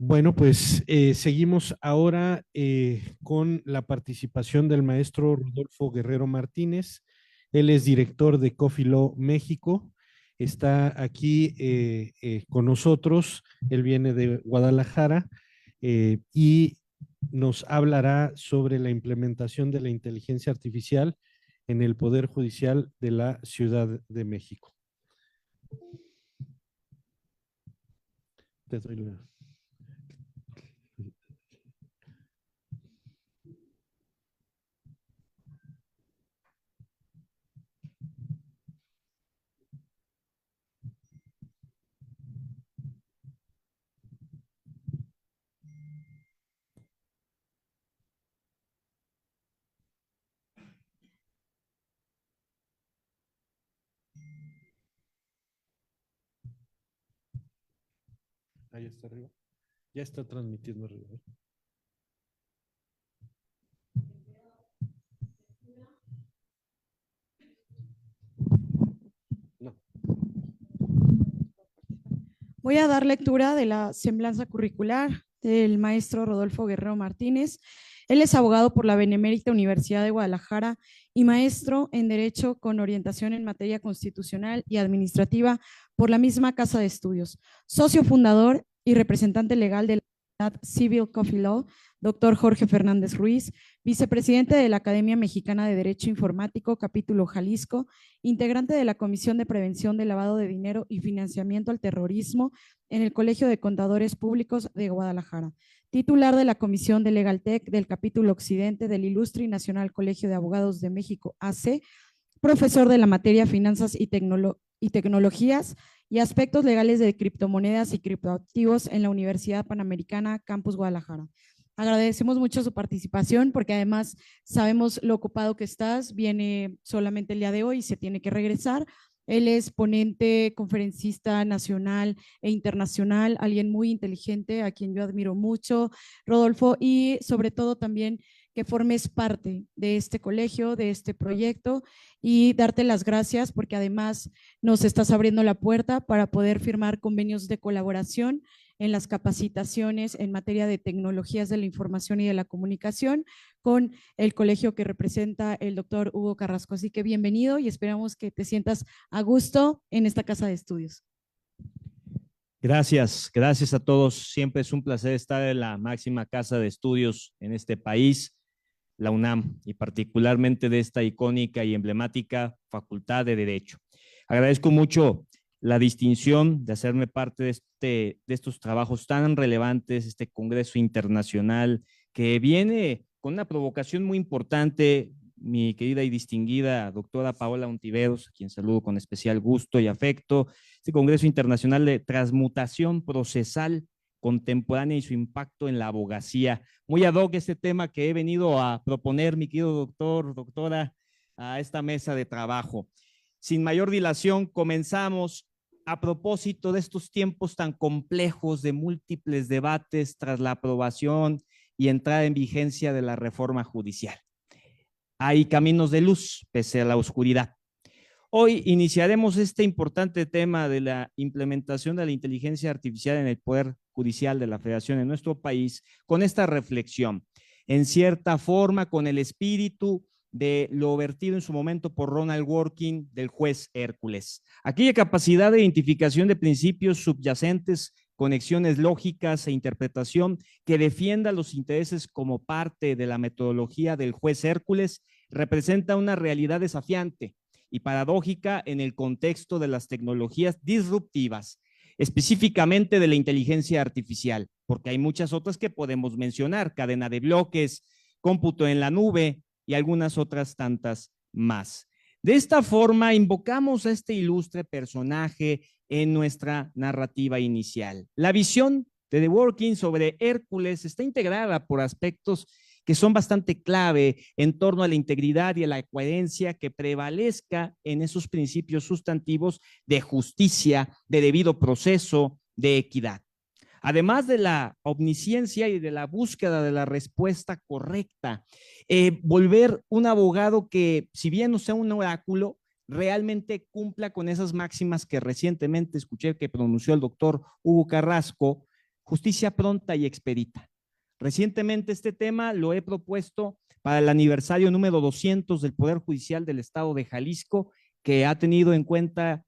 Bueno, pues seguimos ahora con la participación del maestro Rodolfo Guerrero Martínez. Él es director de Coffee Law México. Está aquí con nosotros. Él viene de Guadalajara y nos hablará sobre la implementación de la inteligencia artificial en el Poder Judicial de la Ciudad de México. Te doy la... Ahí está arriba. Ya está transmitiendo arriba. No. Voy a dar lectura de la semblanza curricular del maestro Rodolfo Guerrero Martínez. Él es abogado por la Benemérita Universidad de Guadalajara y maestro en Derecho con orientación en materia constitucional y administrativa por la misma Casa de Estudios, socio fundador y representante legal de la Civil Coffee Law, doctor Jorge Fernández Ruiz, vicepresidente de la Academia Mexicana de Derecho Informático, capítulo Jalisco, integrante de la Comisión de Prevención del Lavado de Dinero y Financiamiento al Terrorismo en el Colegio de Contadores Públicos de Guadalajara, titular de la Comisión de Legaltech del capítulo Occidente del Ilustre y Nacional Colegio de Abogados de México, AC, profesor de la materia Finanzas y Tecnologías y Aspectos Legales de Criptomonedas y Criptoactivos en la Universidad Panamericana, Campus Guadalajara. Agradecemos mucho su participación porque además sabemos lo ocupado que estás, viene solamente el día de hoy y se tiene que regresar. Él es ponente, conferencista nacional e internacional, alguien muy inteligente a quien yo admiro mucho, Rodolfo, y sobre todo también que formes parte de este colegio, de este proyecto, y darte las gracias porque además nos estás abriendo la puerta para poder firmar convenios de colaboración en las capacitaciones en materia de tecnologías de la información y de la comunicación con el colegio que representa el doctor Hugo Carrasco. Así que bienvenido y esperamos que te sientas a gusto en esta casa de estudios. Gracias a todos. Siempre es un placer estar en la máxima casa de estudios en este país, la UNAM, y particularmente de esta icónica y emblemática Facultad de Derecho. Agradezco mucho la distinción de hacerme parte de estos trabajos tan relevantes, este Congreso Internacional que viene con una provocación muy importante. Mi querida y distinguida doctora Paola Ontiveros, a quien saludo con especial gusto y afecto, este Congreso Internacional de Transmutación Procesal Contemporánea y su impacto en la abogacía. Muy ad hoc este tema que he venido a proponer, mi querido doctora, a esta mesa de trabajo. Sin mayor dilación, comenzamos a propósito de estos tiempos tan complejos de múltiples debates tras la aprobación y entrada en vigencia de la reforma judicial. Hay caminos de luz pese a la oscuridad. Hoy iniciaremos este importante tema de la implementación de la inteligencia artificial en el Poder Judicial de la Federación en nuestro país con esta reflexión, en cierta forma con el espíritu de lo vertido en su momento por Ronald Dworkin del juez Hércules. Aquella capacidad de identificación de principios subyacentes, conexiones lógicas e interpretación que defienda los intereses como parte de la metodología del juez Hércules representa una realidad desafiante y paradójica en el contexto de las tecnologías disruptivas, específicamente de la inteligencia artificial, porque hay muchas otras que podemos mencionar, cadena de bloques, cómputo en la nube y algunas otras tantas más. De esta forma, invocamos a este ilustre personaje en nuestra narrativa inicial. La visión de Dworkin sobre Hércules está integrada por aspectos que son bastante clave en torno a la integridad y a la coherencia que prevalezca en esos principios sustantivos de justicia, de debido proceso, de equidad. Además de la omnisciencia y de la búsqueda de la respuesta correcta, volver un abogado que, si bien no sea un oráculo, realmente cumpla con esas máximas que recientemente escuché que pronunció el doctor Hugo Carrasco, justicia pronta y expedita. Recientemente este tema lo he propuesto para el aniversario número 200 del Poder Judicial del Estado de Jalisco, que ha tenido en cuenta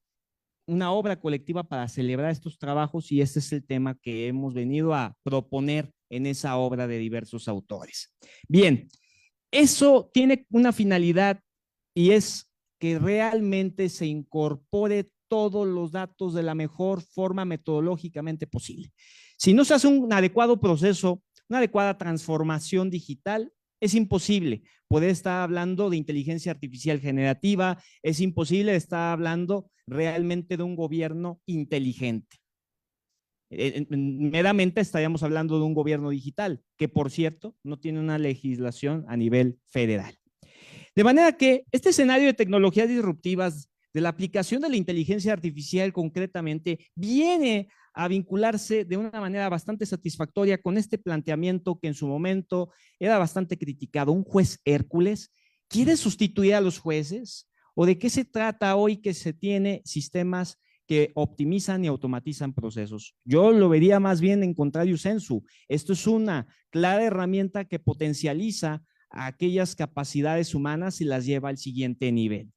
una obra colectiva para celebrar estos trabajos, y este es el tema que hemos venido a proponer en esa obra de diversos autores. Bien, eso tiene una finalidad y es que realmente se incorpore todos los datos de la mejor forma metodológicamente posible. Si no se hace un adecuado proceso, una adecuada transformación digital, es imposible poder estar hablando de inteligencia artificial generativa, es imposible estar hablando realmente de un gobierno inteligente. Meramente estaríamos hablando de un gobierno digital, que por cierto no tiene una legislación a nivel federal. De manera que este escenario de tecnologías disruptivas, de la aplicación de la inteligencia artificial concretamente, viene a vincularse de una manera bastante satisfactoria con este planteamiento que en su momento era bastante criticado. ¿Un juez Hércules quiere sustituir a los jueces? ¿O de qué se trata hoy que se tiene sistemas que optimizan y automatizan procesos? Yo lo vería más bien en contrario sensu. Esto es una clara herramienta que potencializa a aquellas capacidades humanas y las lleva al siguiente nivel.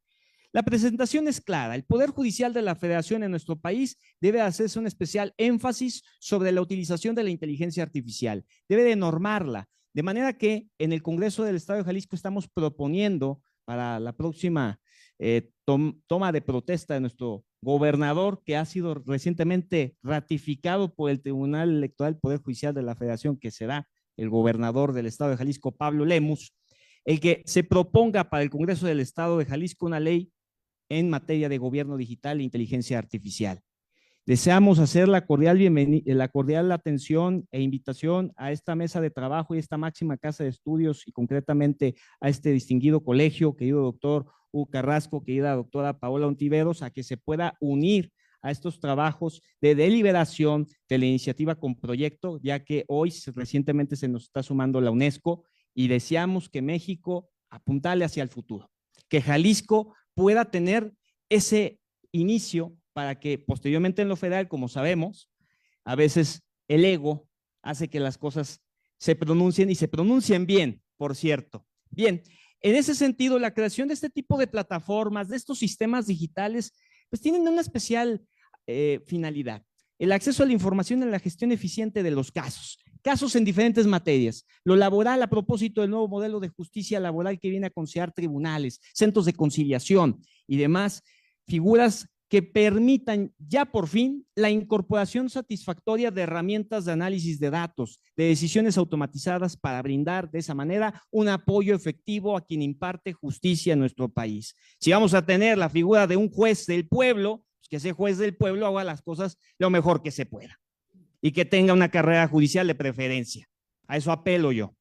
La presentación es clara. El Poder Judicial de la Federación en nuestro país debe hacerse un especial énfasis sobre la utilización de la inteligencia artificial. Debe de normarla, de manera que en el Congreso del Estado de Jalisco estamos proponiendo para la próxima toma de protesta de nuestro gobernador, que ha sido recientemente ratificado por el Tribunal Electoral del Poder Judicial de la Federación, que será el gobernador del Estado de Jalisco, Pablo Lemus, el que se proponga para el Congreso del Estado de Jalisco una ley en materia de gobierno digital e inteligencia artificial. Deseamos hacer la cordial atención e invitación a esta mesa de trabajo y esta máxima casa de estudios y concretamente a este distinguido colegio, querido doctor Hugo Carrasco, querida doctora Paola Ontiveros, a que se pueda unir a estos trabajos de deliberación de la iniciativa con proyecto, ya que hoy recientemente se nos está sumando la UNESCO y deseamos que México apuntale hacia el futuro, que Jalisco pueda tener ese inicio para que posteriormente en lo federal, como sabemos, a veces el ego hace que las cosas se pronuncien y se pronuncien bien, por cierto. Bien, en ese sentido, la creación de este tipo de plataformas, de estos sistemas digitales, pues tienen una especial finalidad. El acceso a la información en la gestión eficiente de los casos en diferentes materias. Lo laboral a propósito del nuevo modelo de justicia laboral que viene a considerar tribunales, centros de conciliación y demás figuras que permitan ya por fin la incorporación satisfactoria de herramientas de análisis de datos, de decisiones automatizadas para brindar de esa manera un apoyo efectivo a quien imparte justicia en nuestro país. Si vamos a tener la figura de un juez del pueblo, pues que ese juez del pueblo haga las cosas lo mejor que se pueda y que tenga una carrera judicial de preferencia. A eso apelo yo.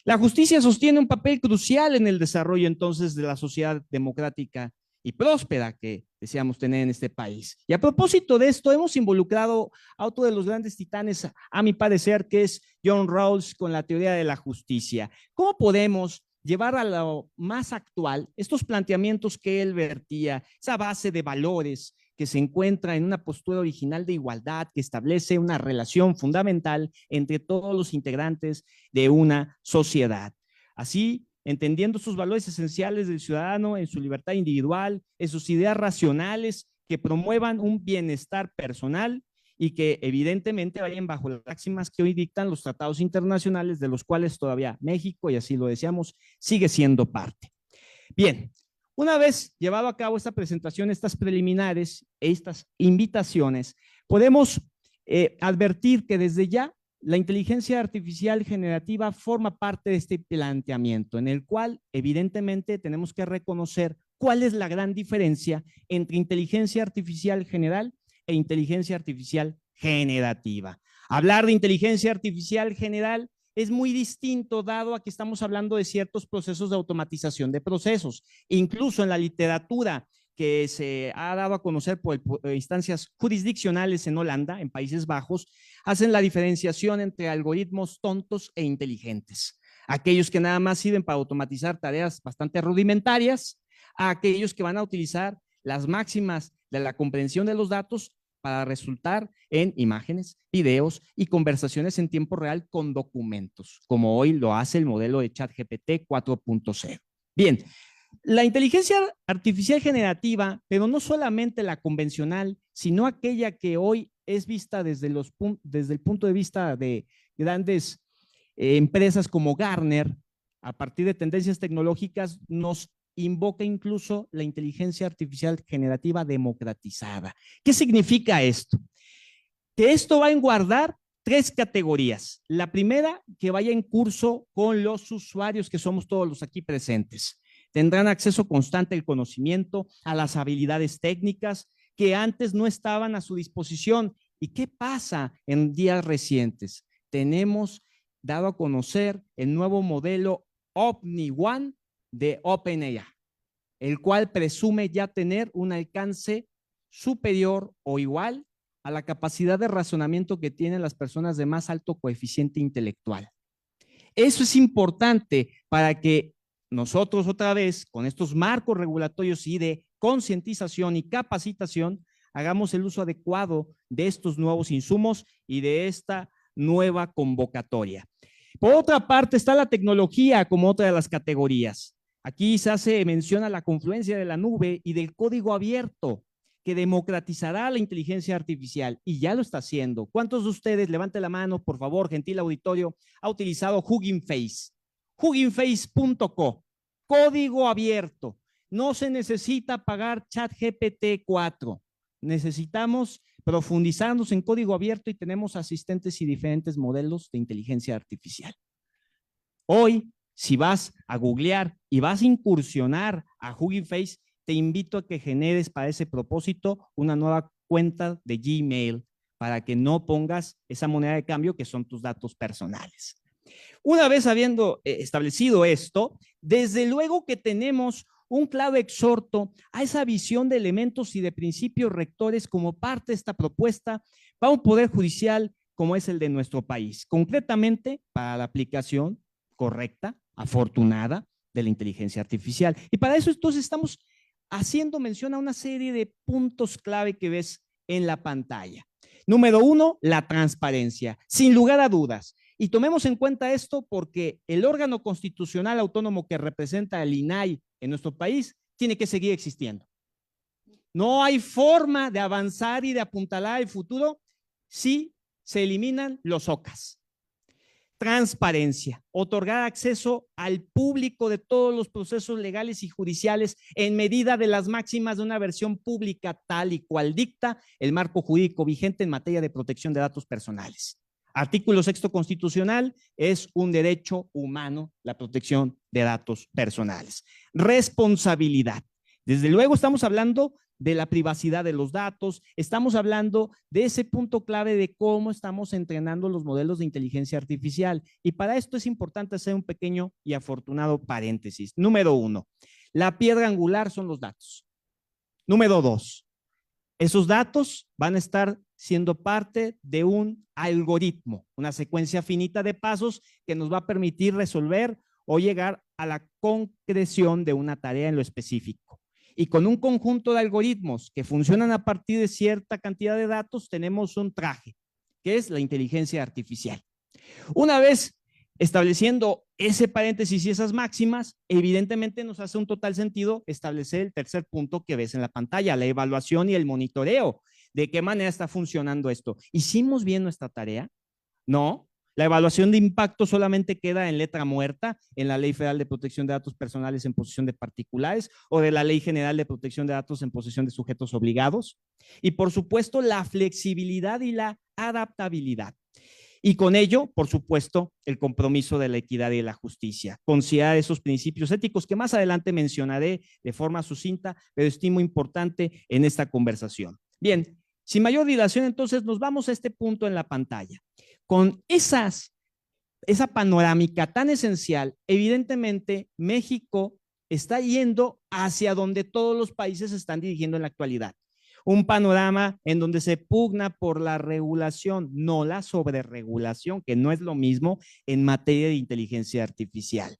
La justicia sostiene un papel crucial en el desarrollo entonces de la sociedad democrática y próspera que deseamos tener en este país. Y a propósito de esto, hemos involucrado a otro de los grandes titanes, a mi parecer, que es John Rawls con la teoría de la justicia. ¿Cómo podemos llevar a lo más actual estos planteamientos que él vertía, esa base de valores que se encuentra en una postura original de igualdad que establece una relación fundamental entre todos los integrantes de una sociedad? Así, entendiendo sus valores esenciales del ciudadano en su libertad individual, en sus ideas racionales que promuevan un bienestar personal y que evidentemente vayan bajo las máximas que hoy dictan los tratados internacionales de los cuales todavía México, y así lo deseamos, sigue siendo parte. Bien, una vez llevado a cabo esta presentación, estas preliminares, estas invitaciones, podemos advertir que desde ya la inteligencia artificial generativa forma parte de este planteamiento en el cual evidentemente tenemos que reconocer cuál es la gran diferencia entre inteligencia artificial general e inteligencia artificial generativa. Hablar de inteligencia artificial general es muy distinto dado a que estamos hablando de ciertos procesos de automatización de procesos. Incluso en la literatura que se ha dado a conocer por instancias jurisdiccionales en Holanda, en Países Bajos, hacen la diferenciación entre algoritmos tontos e inteligentes. Aquellos que nada más sirven para automatizar tareas bastante rudimentarias, a aquellos que van a utilizar las máximas de la comprensión de los datos para resultar en imágenes, videos y conversaciones en tiempo real con documentos, como hoy lo hace el modelo de ChatGPT 4.0. Bien, la inteligencia artificial generativa, pero no solamente la convencional, sino aquella que hoy es vista desde el punto de vista de grandes empresas como Gartner, a partir de tendencias tecnológicas, nos invoca incluso la inteligencia artificial generativa democratizada. ¿Qué significa esto? Que esto va a enguardar tres categorías. La primera, que vaya en curso con los usuarios, que somos todos los aquí presentes. Tendrán acceso constante al conocimiento, a las habilidades técnicas que antes no estaban a su disposición. ¿Y qué pasa en días recientes? Tenemos dado a conocer el nuevo modelo Omni One de OpenAI, el cual presume ya tener un alcance superior o igual a la capacidad de razonamiento que tienen las personas de más alto coeficiente intelectual. Eso es importante para que nosotros otra vez, con estos marcos regulatorios y de concientización y capacitación, hagamos el uso adecuado de estos nuevos insumos y de esta nueva convocatoria. Por otra parte, está la tecnología como otra de las categorías. Aquí se hace mención a la confluencia de la nube y del código abierto que democratizará la inteligencia artificial y ya lo está haciendo. ¿Cuántos de ustedes, levante la mano, por favor, gentil auditorio, ha utilizado Hugging Face? HuggingFace.co, código abierto. No se necesita pagar ChatGPT 4. Necesitamos profundizarnos en código abierto y tenemos asistentes y diferentes modelos de inteligencia artificial. Hoy, si vas a googlear y vas a incursionar a Hugging Face, te invito a que generes para ese propósito una nueva cuenta de Gmail para que no pongas esa moneda de cambio que son tus datos personales. Una vez habiendo establecido esto, desde luego que tenemos un claro exhorto a esa visión de elementos y de principios rectores como parte de esta propuesta para un poder judicial como es el de nuestro país, concretamente para la aplicación correcta, afortunada de la inteligencia artificial. Y para eso entonces estamos haciendo mención a una serie de puntos clave que ves en la pantalla. Número 1, la transparencia, sin lugar a dudas. Y tomemos en cuenta esto porque el órgano constitucional autónomo que representa al INAI en nuestro país tiene que seguir existiendo. No hay forma de avanzar y de apuntalar el futuro si se eliminan los OCAS. Transparencia, otorgar acceso al público de todos los procesos legales y judiciales en medida de las máximas de una versión pública tal y cual dicta el marco jurídico vigente en materia de protección de datos personales. Artículo 6 constitucional, es un derecho humano la protección de datos personales. Responsabilidad. Desde luego estamos hablando de la privacidad de los datos, estamos hablando de ese punto clave de cómo estamos entrenando los modelos de inteligencia artificial. Y para esto es importante hacer un pequeño y afortunado paréntesis. Número 1, la piedra angular son los datos. Número 2, esos datos van a estar siendo parte de un algoritmo, una secuencia finita de pasos que nos va a permitir resolver o llegar a la concreción de una tarea en lo específico. Y con un conjunto de algoritmos que funcionan a partir de cierta cantidad de datos, tenemos un traje, que es la inteligencia artificial. Una vez estableciendo ese paréntesis y esas máximas, evidentemente nos hace un total sentido establecer el tercer punto que ves en la pantalla, la evaluación y el monitoreo. ¿De qué manera está funcionando esto? ¿Hicimos bien nuestra tarea? No. La evaluación de impacto solamente queda en letra muerta en la Ley Federal de Protección de Datos Personales en posesión de particulares o de la Ley General de Protección de Datos en posesión de sujetos obligados. Y por supuesto, la flexibilidad y la adaptabilidad. Y con ello, por supuesto, el compromiso de la equidad y la justicia. Considerar esos principios éticos que más adelante mencionaré de forma sucinta, pero estimo importante en esta conversación. Bien, sin mayor dilación, entonces nos vamos a este punto en la pantalla. Con esa panorámica tan esencial, evidentemente México está yendo hacia donde todos los países se están dirigiendo en la actualidad. Un panorama en donde se pugna por la regulación, no la sobreregulación, que no es lo mismo en materia de inteligencia artificial.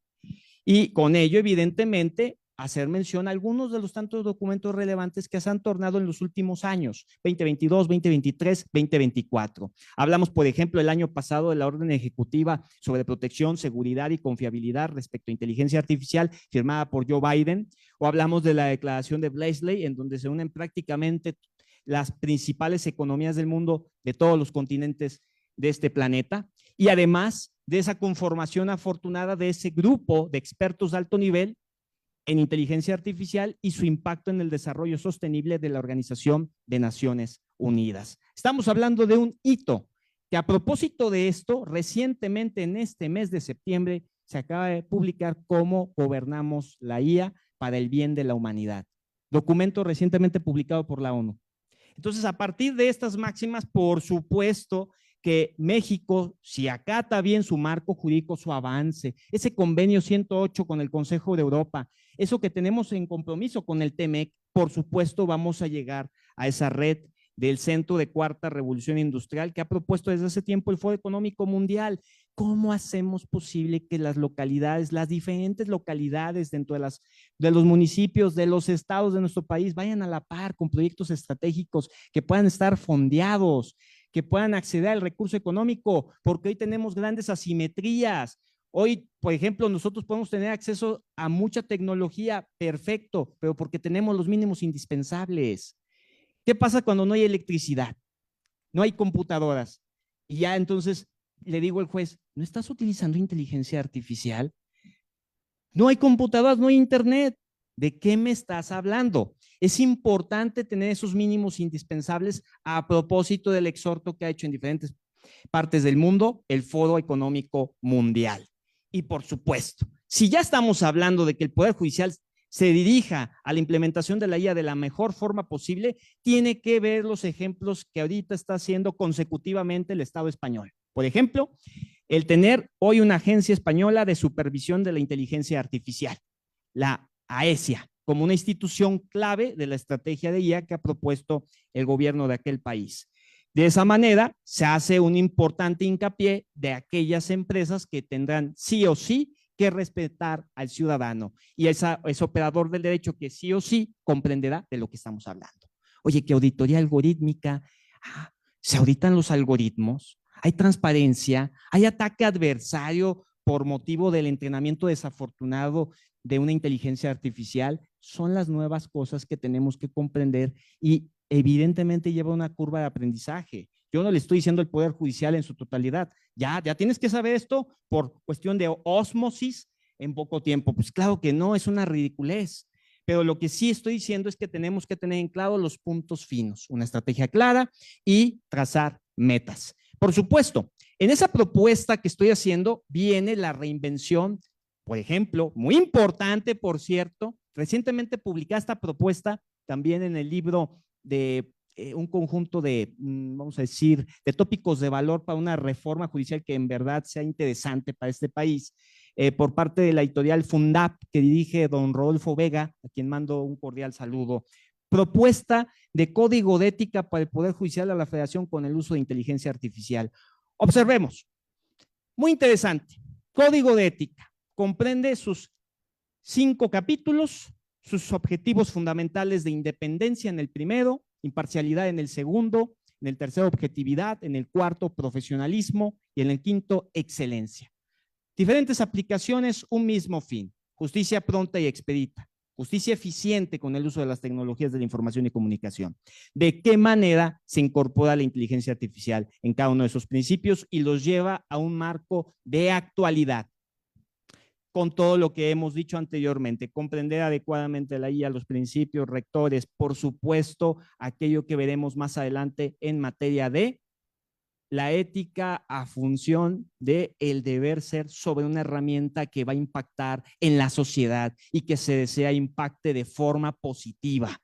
Y con ello, evidentemente, hacer mención a algunos de los tantos documentos relevantes que se han tornado en los últimos años, 2022, 2023, 2024. Hablamos, por ejemplo, el año pasado de la orden ejecutiva sobre protección, seguridad y confiabilidad respecto a inteligencia artificial firmada por Joe Biden, o hablamos de la declaración de Blaisley, en donde se unen prácticamente las principales economías del mundo de todos los continentes de este planeta, y además de esa conformación afortunada de ese grupo de expertos de alto nivel en inteligencia artificial y su impacto en el desarrollo sostenible de la Organización de Naciones Unidas. Estamos hablando de un hito que, a propósito de esto, recientemente en este mes de septiembre se acaba de publicar Cómo gobernamos la IA para el bien de la humanidad, documento recientemente publicado por la ONU. Entonces, a partir de estas máximas, por supuesto que México, si acata bien su marco jurídico, su avance, ese convenio 108 con el Consejo de Europa, eso que tenemos en compromiso con el TEMEC, por supuesto vamos a llegar a esa red del Centro de Cuarta Revolución Industrial que ha propuesto desde hace tiempo el Foro Económico Mundial. ¿Cómo hacemos posible que las localidades, las diferentes localidades dentro de los municipios, de los estados de nuestro país vayan a la par con proyectos estratégicos que puedan estar fondeados, que puedan acceder al recurso económico? Porque hoy tenemos grandes asimetrías. Hoy, por ejemplo, nosotros podemos tener acceso a mucha tecnología, perfecto, pero porque tenemos los mínimos indispensables. ¿Qué pasa cuando no hay electricidad? No hay computadoras. Y ya entonces le digo al juez, ¿no estás utilizando inteligencia artificial? No hay computadoras, no hay internet. ¿De qué me estás hablando? Es importante tener esos mínimos indispensables a propósito del exhorto que ha hecho en diferentes partes del mundo el Foro Económico Mundial. Y por supuesto, si ya estamos hablando de que el Poder Judicial se dirija a la implementación de la IA de la mejor forma posible, tiene que ver los ejemplos que ahorita está haciendo consecutivamente el Estado español. Por ejemplo, el tener hoy una agencia española de supervisión de la inteligencia artificial, la AESIA, como una institución clave de la estrategia de IA que ha propuesto el gobierno de aquel país. De esa manera, se hace un importante hincapié de aquellas empresas que tendrán sí o sí que respetar al ciudadano y ese operador del derecho que sí o sí comprenderá de lo que estamos hablando. Oye, que auditoría algorítmica, se auditan los algoritmos, hay transparencia, hay ataque adversario por motivo del entrenamiento desafortunado de una inteligencia artificial, son las nuevas cosas que tenemos que comprender y evidentemente lleva una curva de aprendizaje. Yo no le estoy diciendo al Poder Judicial en su totalidad, ya tienes que saber esto por cuestión de ósmosis en poco tiempo. Pues claro que no, es una ridiculez. Pero lo que sí estoy diciendo es que tenemos que tener en claro los puntos finos, una estrategia clara y trazar metas. Por supuesto, en esa propuesta que estoy haciendo viene la reinvención, por ejemplo, muy importante, por cierto, recientemente publicada esta propuesta también en el libro de un conjunto de, vamos a decir, de tópicos de valor para una reforma judicial que en verdad sea interesante para este país, por parte de la editorial Fundap, que dirige don Rodolfo Vega, a quien mando un cordial saludo. Propuesta de código de ética para el Poder Judicial a la Federación con el uso de inteligencia artificial. Observemos, muy interesante, código de ética, comprende sus 5 capítulos, sus objetivos fundamentales de independencia en el primero, imparcialidad en el segundo, en el tercero objetividad, en el cuarto profesionalismo y en el quinto excelencia. Diferentes aplicaciones, un mismo fin, justicia pronta y expedita, justicia eficiente con el uso de las tecnologías de la información y comunicación. ¿De qué manera se incorpora la inteligencia artificial en cada uno de esos principios y los lleva a un marco de actualidad? Con todo lo que hemos dicho anteriormente, comprender adecuadamente la IA, los principios rectores, por supuesto, aquello que veremos más adelante en materia de la ética a función de el deber ser sobre una herramienta que va a impactar en la sociedad y que se desea impacte de forma positiva.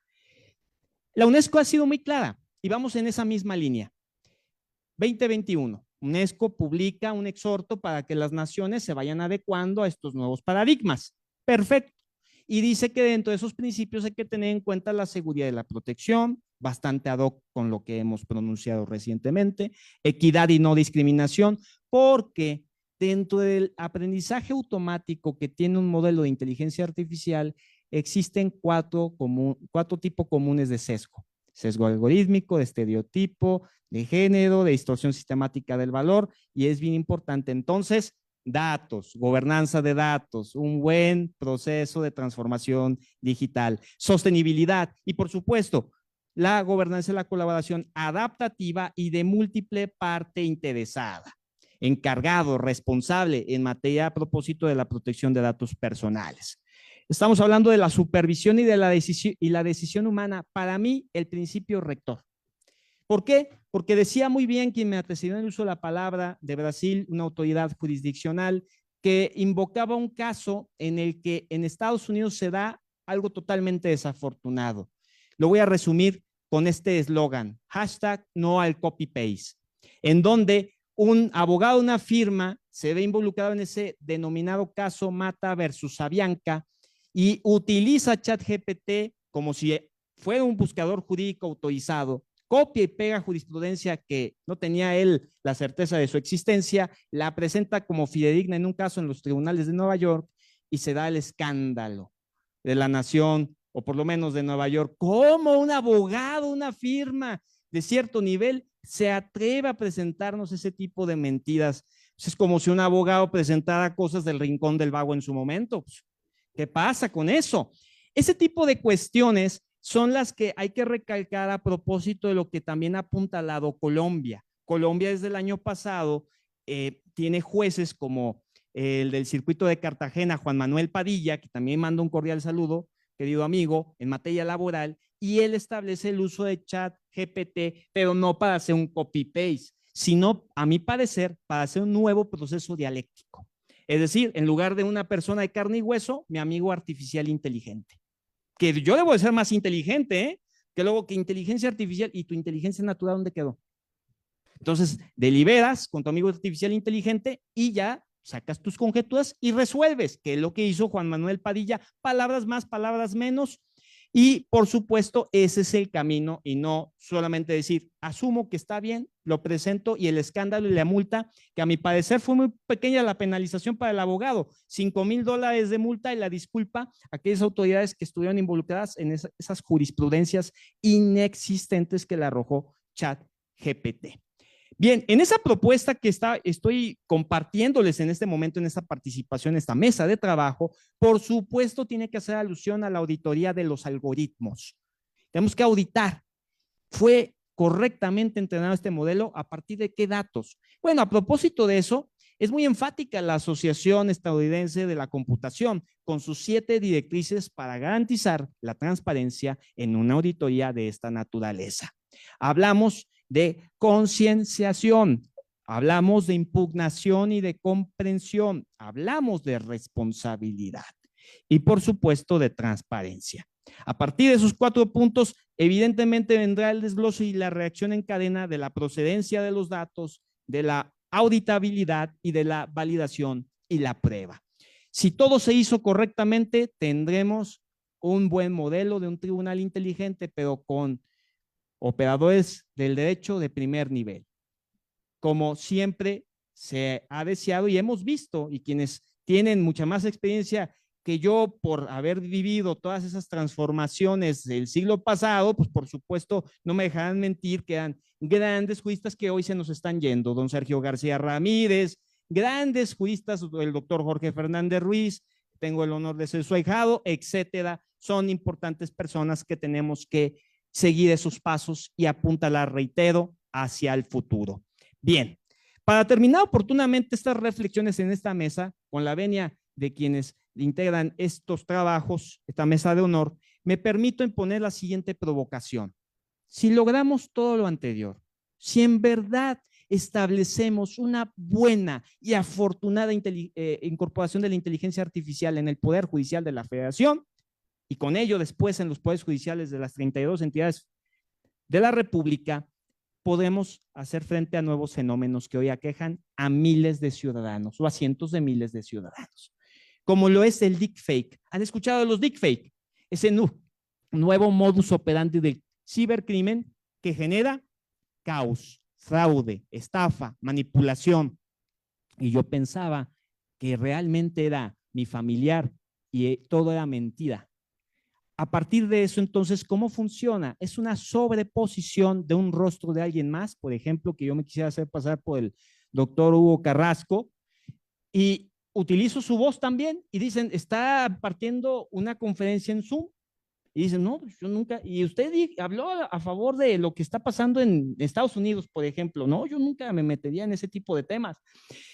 La UNESCO ha sido muy clara y vamos en esa misma línea. 2021. UNESCO publica un exhorto para que las naciones se vayan adecuando a estos nuevos paradigmas. Perfecto. Y dice que dentro de esos principios hay que tener en cuenta la seguridad y la protección, bastante ad hoc con lo que hemos pronunciado recientemente, equidad y no discriminación, porque dentro del aprendizaje automático que tiene un modelo de inteligencia artificial, existen cuatro tipos comunes de sesgo. Sesgo algorítmico, de estereotipo, de género, de distorsión sistemática del valor, y es bien importante. Entonces, datos, gobernanza de datos, un buen proceso de transformación digital, sostenibilidad y, por supuesto, la gobernanza y la colaboración adaptativa y de múltiple parte interesada, encargado, responsable en materia a propósito de la protección de datos personales. Estamos hablando de la supervisión y de la decisión humana. Para mí, el principio rector. ¿Por qué? Porque decía muy bien quien me antecedió en el uso de la palabra de Brasil, una autoridad jurisdiccional, que invocaba un caso en el que en Estados Unidos se da algo totalmente desafortunado. Lo voy a resumir con este eslogan, #no al copy-paste, en donde un abogado de una firma se ve involucrado en ese denominado caso Mata versus Avianca y utiliza ChatGPT como si fuera un buscador jurídico autorizado, copia y pega jurisprudencia que no tenía él la certeza de su existencia, la presenta como fidedigna en un caso en los tribunales de Nueva York y se da el escándalo de la nación, o por lo menos de Nueva York. ¿Cómo un abogado, una firma de cierto nivel se atreve a presentarnos ese tipo de mentiras Es como si un abogado presentara cosas del Rincón del Vago en su momento. ¿Qué pasa con eso? Ese tipo de cuestiones son las que hay que recalcar a propósito de lo que también ha apuntalado Colombia. Colombia desde el año pasado tiene jueces como el del circuito de Cartagena, Juan Manuel Padilla, que también manda un cordial saludo, querido amigo, en materia laboral, y él establece el uso de ChatGPT, pero no para hacer un copy-paste, sino, a mi parecer, para hacer un nuevo proceso dialéctico. Es decir, en lugar de una persona de carne y hueso, mi amigo artificial inteligente. Que yo debo de ser más inteligente, ¿eh? Que luego que inteligencia artificial y tu inteligencia natural, ¿dónde quedó? Entonces, deliberas con tu amigo artificial inteligente y ya sacas tus conjeturas y resuelves, que es lo que hizo Juan Manuel Padilla, palabras más, palabras menos. Y por supuesto, ese es el camino y no solamente decir, asumo que está bien, lo presento y el escándalo y la multa, que a mi parecer fue muy pequeña la penalización para el abogado, $5,000 de multa y la disculpa a aquellas autoridades que estuvieron involucradas en esas jurisprudencias inexistentes que le arrojó ChatGPT. Bien, en esa propuesta que estoy compartiéndoles en este momento, en esta participación, en esta mesa de trabajo, por supuesto tiene que hacer alusión a la auditoría de los algoritmos. Tenemos que auditar. ¿Fue correctamente entrenado este modelo? ¿A partir de qué datos? Bueno, a propósito de eso, es muy enfática la Asociación Estadounidense de la Computación con sus 7 directrices para garantizar la transparencia en una auditoría de esta naturaleza. Hablamos de concienciación, hablamos de impugnación y de comprensión, hablamos de responsabilidad y por supuesto de transparencia. A partir de esos 4 puntos, evidentemente vendrá el desglose y la reacción en cadena de la procedencia de los datos, de la auditabilidad y de la validación y la prueba. Si todo se hizo correctamente, tendremos un buen modelo de un tribunal inteligente, pero con operadores del derecho de primer nivel, como siempre se ha deseado y hemos visto, y quienes tienen mucha más experiencia que yo por haber vivido todas esas transformaciones del siglo pasado, pues por supuesto no me dejarán mentir que eran grandes juristas que hoy se nos están yendo, don Sergio García Ramírez, grandes juristas, el doctor Jorge Fernández Ruiz, tengo el honor de ser su ahijado, etcétera, son importantes personas que tenemos que seguir esos pasos y apuntalar, reitero, hacia el futuro. Bien, para terminar oportunamente estas reflexiones en esta mesa, con la venia de quienes integran estos trabajos, esta mesa de honor, me permito imponer la siguiente provocación. Si logramos todo lo anterior, si en verdad establecemos una buena y afortunada incorporación de la inteligencia artificial en el Poder Judicial de la Federación, y con ello después en los poderes judiciales de las 32 entidades de la República, podemos hacer frente a nuevos fenómenos que hoy aquejan a miles de ciudadanos o a cientos de miles de ciudadanos, como lo es el deepfake. ¿Han escuchado de los deepfake? Ese nuevo modus operandi del cibercrimen que genera caos, fraude, estafa, manipulación. Y yo pensaba que realmente era mi familiar y todo era mentira. A partir de eso, entonces, ¿cómo funciona? Es una sobreposición de un rostro de alguien más, por ejemplo, que yo me quisiera hacer pasar por el doctor Hugo Carrasco, y utilizo su voz también, y dicen, está partiendo una conferencia en Zoom, y dicen, no, yo nunca, y usted habló a favor de lo que está pasando en Estados Unidos, por ejemplo, no, yo nunca me metería en ese tipo de temas.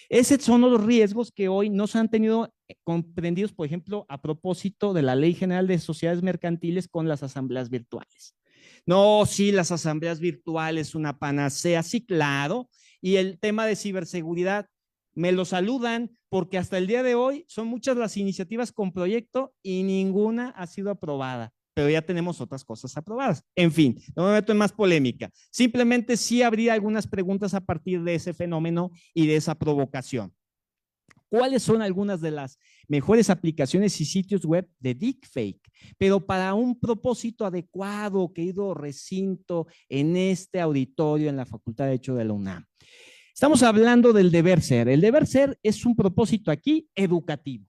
Esos son los riesgos que hoy no se han tenido comprendidos, por ejemplo, a propósito de la Ley General de Sociedades Mercantiles con las asambleas virtuales. No, sí, las asambleas virtuales, una panacea, sí, claro, y el tema de ciberseguridad, me lo saludan porque hasta el día de hoy son muchas las iniciativas con proyecto y ninguna ha sido aprobada, pero ya tenemos otras cosas aprobadas. En fin, no me meto en más polémica. Simplemente sí habría algunas preguntas a partir de ese fenómeno y de esa provocación. ¿Cuáles son algunas de las mejores aplicaciones y sitios web de deepfake? Pero para un propósito adecuado, querido recinto, en este auditorio en la Facultad de Derecho de la UNAM. Estamos hablando del deber ser. El deber ser es un propósito aquí educativo.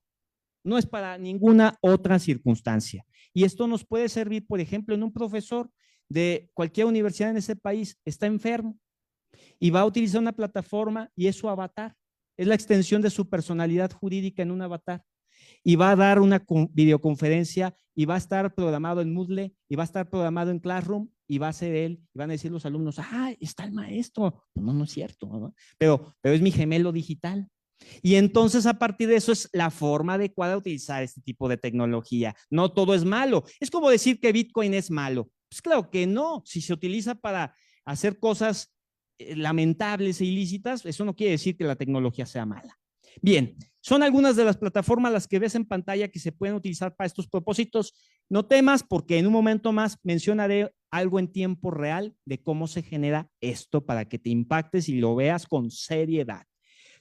No es para ninguna otra circunstancia. Y esto nos puede servir, por ejemplo, en un profesor de cualquier universidad en ese país está enfermo y va a utilizar una plataforma y es su avatar. es la extensión de su personalidad jurídica en un avatar. Y va a dar una videoconferencia y va a estar programado en Moodle y va a estar programado en Classroom y va a ser él y van a decir los alumnos, está el maestro. Pues no es cierto, ¿no? Pero es mi gemelo digital. Y entonces a partir de eso es la forma adecuada de utilizar este tipo de tecnología. No todo es malo. Es como decir que Bitcoin es malo. Pues claro que no. Si se utiliza para hacer cosas lamentables e ilícitas, eso no quiere decir que la tecnología sea mala. Bien, son algunas de las plataformas las que ves en pantalla que se pueden utilizar para estos propósitos. No temas porque en un momento más mencionaré algo en tiempo real de cómo se genera esto para que te impactes y lo veas con seriedad.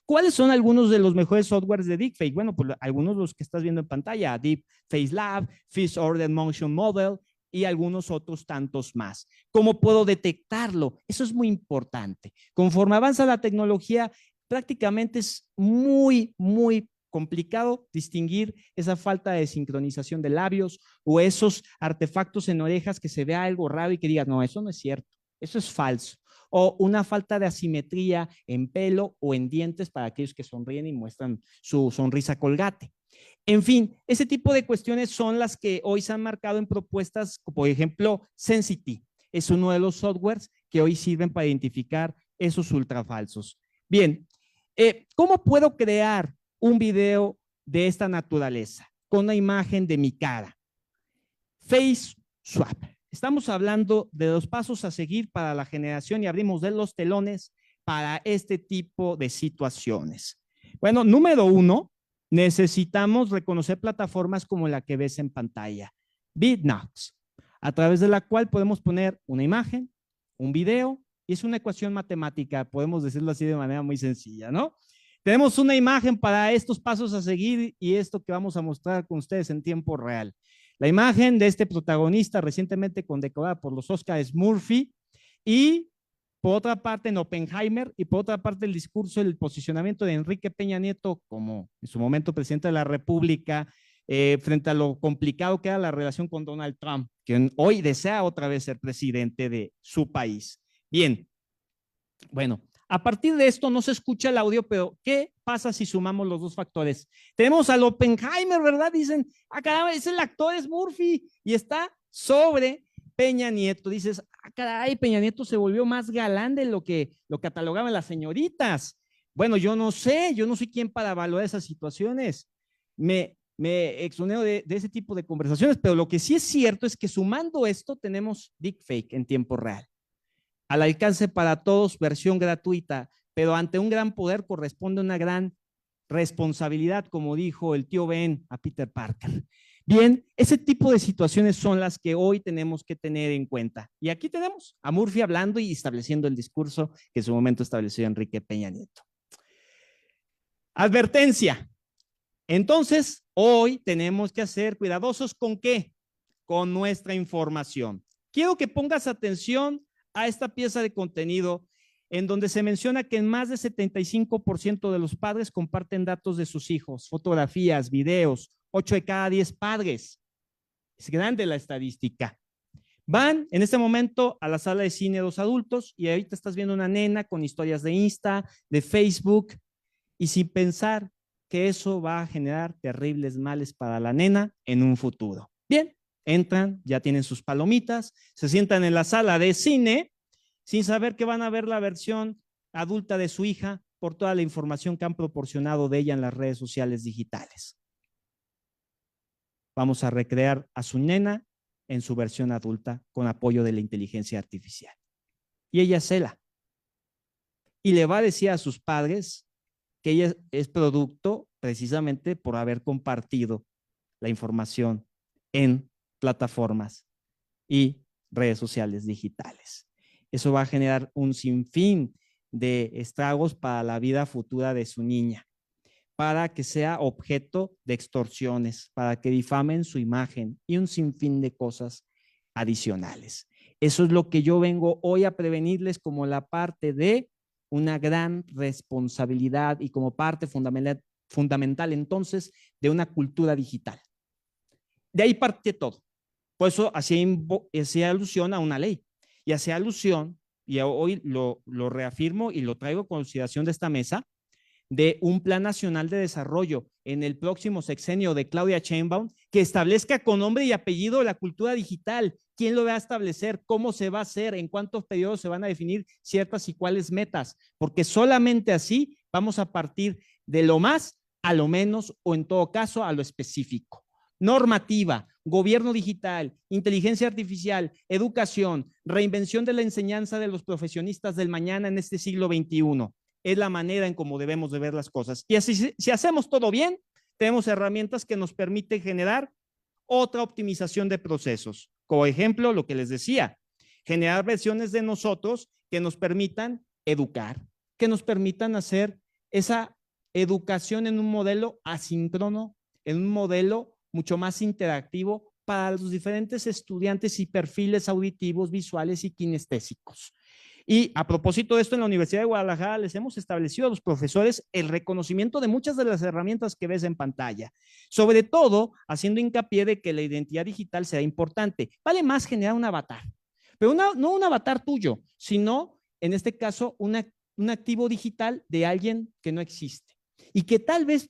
¿Cuáles son algunos de los mejores softwares de Deepfake? Bueno, pues algunos de los que estás viendo en pantalla, Deep Face Lab, Face Ordered Motion Model y algunos otros tantos más. ¿Cómo puedo detectarlo? Eso es muy importante. Conforme avanza la tecnología, prácticamente es muy complicado distinguir esa falta de sincronización de labios o esos artefactos en orejas que se vea algo raro y que digas, no, eso no es cierto, eso es falso. O una falta de asimetría en pelo o en dientes para aquellos que sonríen y muestran su sonrisa colgate. En fin, ese tipo de cuestiones son las que hoy se han marcado en propuestas, por ejemplo, Sensity. Es uno de los softwares que hoy sirven para identificar esos ultrafalsos. Bien, ¿cómo puedo crear un video de esta naturaleza con una imagen de mi cara? Face Swap. Estamos hablando de los pasos a seguir para la generación y abrimos de los telones para este tipo de situaciones. Bueno, número 1, necesitamos reconocer plataformas como la que ves en pantalla, BitNox, a través de la cual podemos poner una imagen, un video, y es una ecuación matemática, podemos decirlo así de manera muy sencilla, ¿no? Tenemos una imagen para estos pasos a seguir y esto que vamos a mostrar con ustedes en tiempo real. La imagen de este protagonista recientemente condecorada por los Oscars Murphy y por otra parte en Oppenheimer y por otra parte el discurso, el posicionamiento de Enrique Peña Nieto como en su momento presidente de la República frente a lo complicado que era la relación con Donald Trump, que hoy desea otra vez ser presidente de su país. Bien, bueno, a partir de esto no se escucha el audio, pero ¿qué pasa si sumamos los dos factores? Tenemos al Oppenheimer, ¿verdad? Dicen, caramba, es el actor, es Murphy, y está sobre Peña Nieto. Dices, caray, Peña Nieto se volvió más galán de lo que lo catalogaban las señoritas. Bueno, yo no sé, yo no soy quien para valorar esas situaciones. Me exonero de ese tipo de conversaciones, pero lo que sí es cierto es que sumando esto tenemos deepfake en tiempo real. Al alcance para todos, versión gratuita, pero ante un gran poder corresponde una gran responsabilidad, como dijo el tío Ben a Peter Parker. Bien, ese tipo de situaciones son las que hoy tenemos que tener en cuenta. Y aquí tenemos a Murphy hablando y estableciendo el discurso que en su momento estableció Enrique Peña Nieto. Advertencia. Entonces, hoy tenemos que ser cuidadosos ¿con qué? Con nuestra información. Quiero que pongas atención a esta pieza de contenido en donde se menciona que en más de 75% de los padres comparten datos de sus hijos, fotografías, videos, 8 de cada 10 padres. Es grande la estadística. Van en este momento a la sala de cine 2 adultos y ahorita estás viendo una nena con historias de Insta, de Facebook y sin pensar que eso va a generar terribles males para la nena en un futuro. Bien. Entran, ya tienen sus palomitas, se sientan en la sala de cine sin saber que van a ver la versión adulta de su hija por toda la información que han proporcionado de ella en las redes sociales digitales. Vamos a recrear a su nena en su versión adulta con apoyo de la inteligencia artificial. Y ella cela. Y le va a decir a sus padres que ella es producto precisamente por haber compartido la información en plataformas y redes sociales digitales. Eso va a generar un sinfín de estragos para la vida futura de su niña, para que sea objeto de extorsiones, para que difamen su imagen y un sinfín de cosas adicionales. Eso es lo que yo vengo hoy a prevenirles como la parte de una gran responsabilidad y como parte fundamental entonces de una cultura digital. De ahí parte todo. Por eso hacía alusión a una ley y hacía alusión, y hoy lo reafirmo y lo traigo a consideración de esta mesa, de un Plan Nacional de Desarrollo en el próximo sexenio de Claudia Sheinbaum que establezca con nombre y apellido la cultura digital. ¿Quién lo va a establecer? ¿Cómo se va a hacer? ¿En cuántos periodos se van a definir ciertas y cuáles metas? Porque solamente así vamos a partir de lo más a lo menos o en todo caso a lo específico. Normativa, gobierno digital, inteligencia artificial, educación, reinvención de la enseñanza de los profesionistas del mañana en este siglo XXI. Es la manera en cómo debemos de ver las cosas. Y así, si hacemos todo bien, tenemos herramientas que nos permiten generar otra optimización de procesos. Como ejemplo, lo que les decía, generar versiones de nosotros que nos permitan educar, que nos permitan hacer esa educación en un modelo asíncrono, en un modelo mucho más interactivo para los diferentes estudiantes y perfiles auditivos, visuales y kinestésicos. Y a propósito de esto, en la Universidad de Guadalajara les hemos establecido a los profesores el reconocimiento de muchas de las herramientas que ves en pantalla, sobre todo haciendo hincapié de que la identidad digital será importante. Vale más generar un avatar, pero no un avatar tuyo, sino en este caso un activo digital de alguien que no existe y que tal vez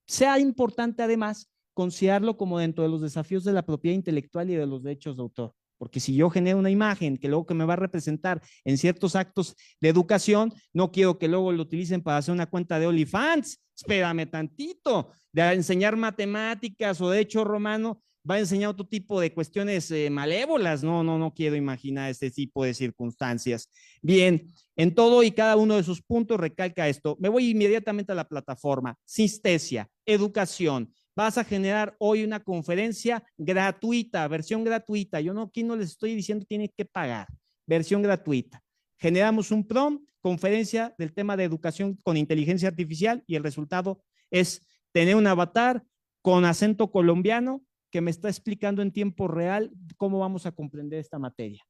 sea importante además considerarlo como dentro de los desafíos de la propiedad intelectual y de los derechos de autor. Porque si yo genero una imagen que luego que me va a representar en ciertos actos de educación, no quiero que luego lo utilicen para hacer una cuenta de OnlyFans. Espérame tantito, de enseñar matemáticas o derecho romano, va a enseñar otro tipo de cuestiones malévolas. No quiero imaginar este tipo de circunstancias. Bien, en todo y cada uno de sus puntos recalca esto. Me voy inmediatamente a la plataforma. Sinestesia, educación. Vas a generar hoy una conferencia gratuita, versión gratuita. Yo no, aquí no les estoy diciendo tienen que pagar, versión gratuita. Generamos un prompt, conferencia del tema de educación con inteligencia artificial y el resultado es tener un avatar con acento colombiano que me está explicando en tiempo real cómo vamos a comprender esta materia.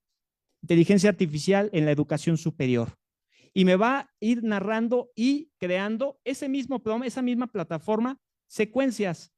Inteligencia artificial en la educación superior. Y me va a ir narrando y creando ese mismo prompt, esa misma plataforma, secuencias.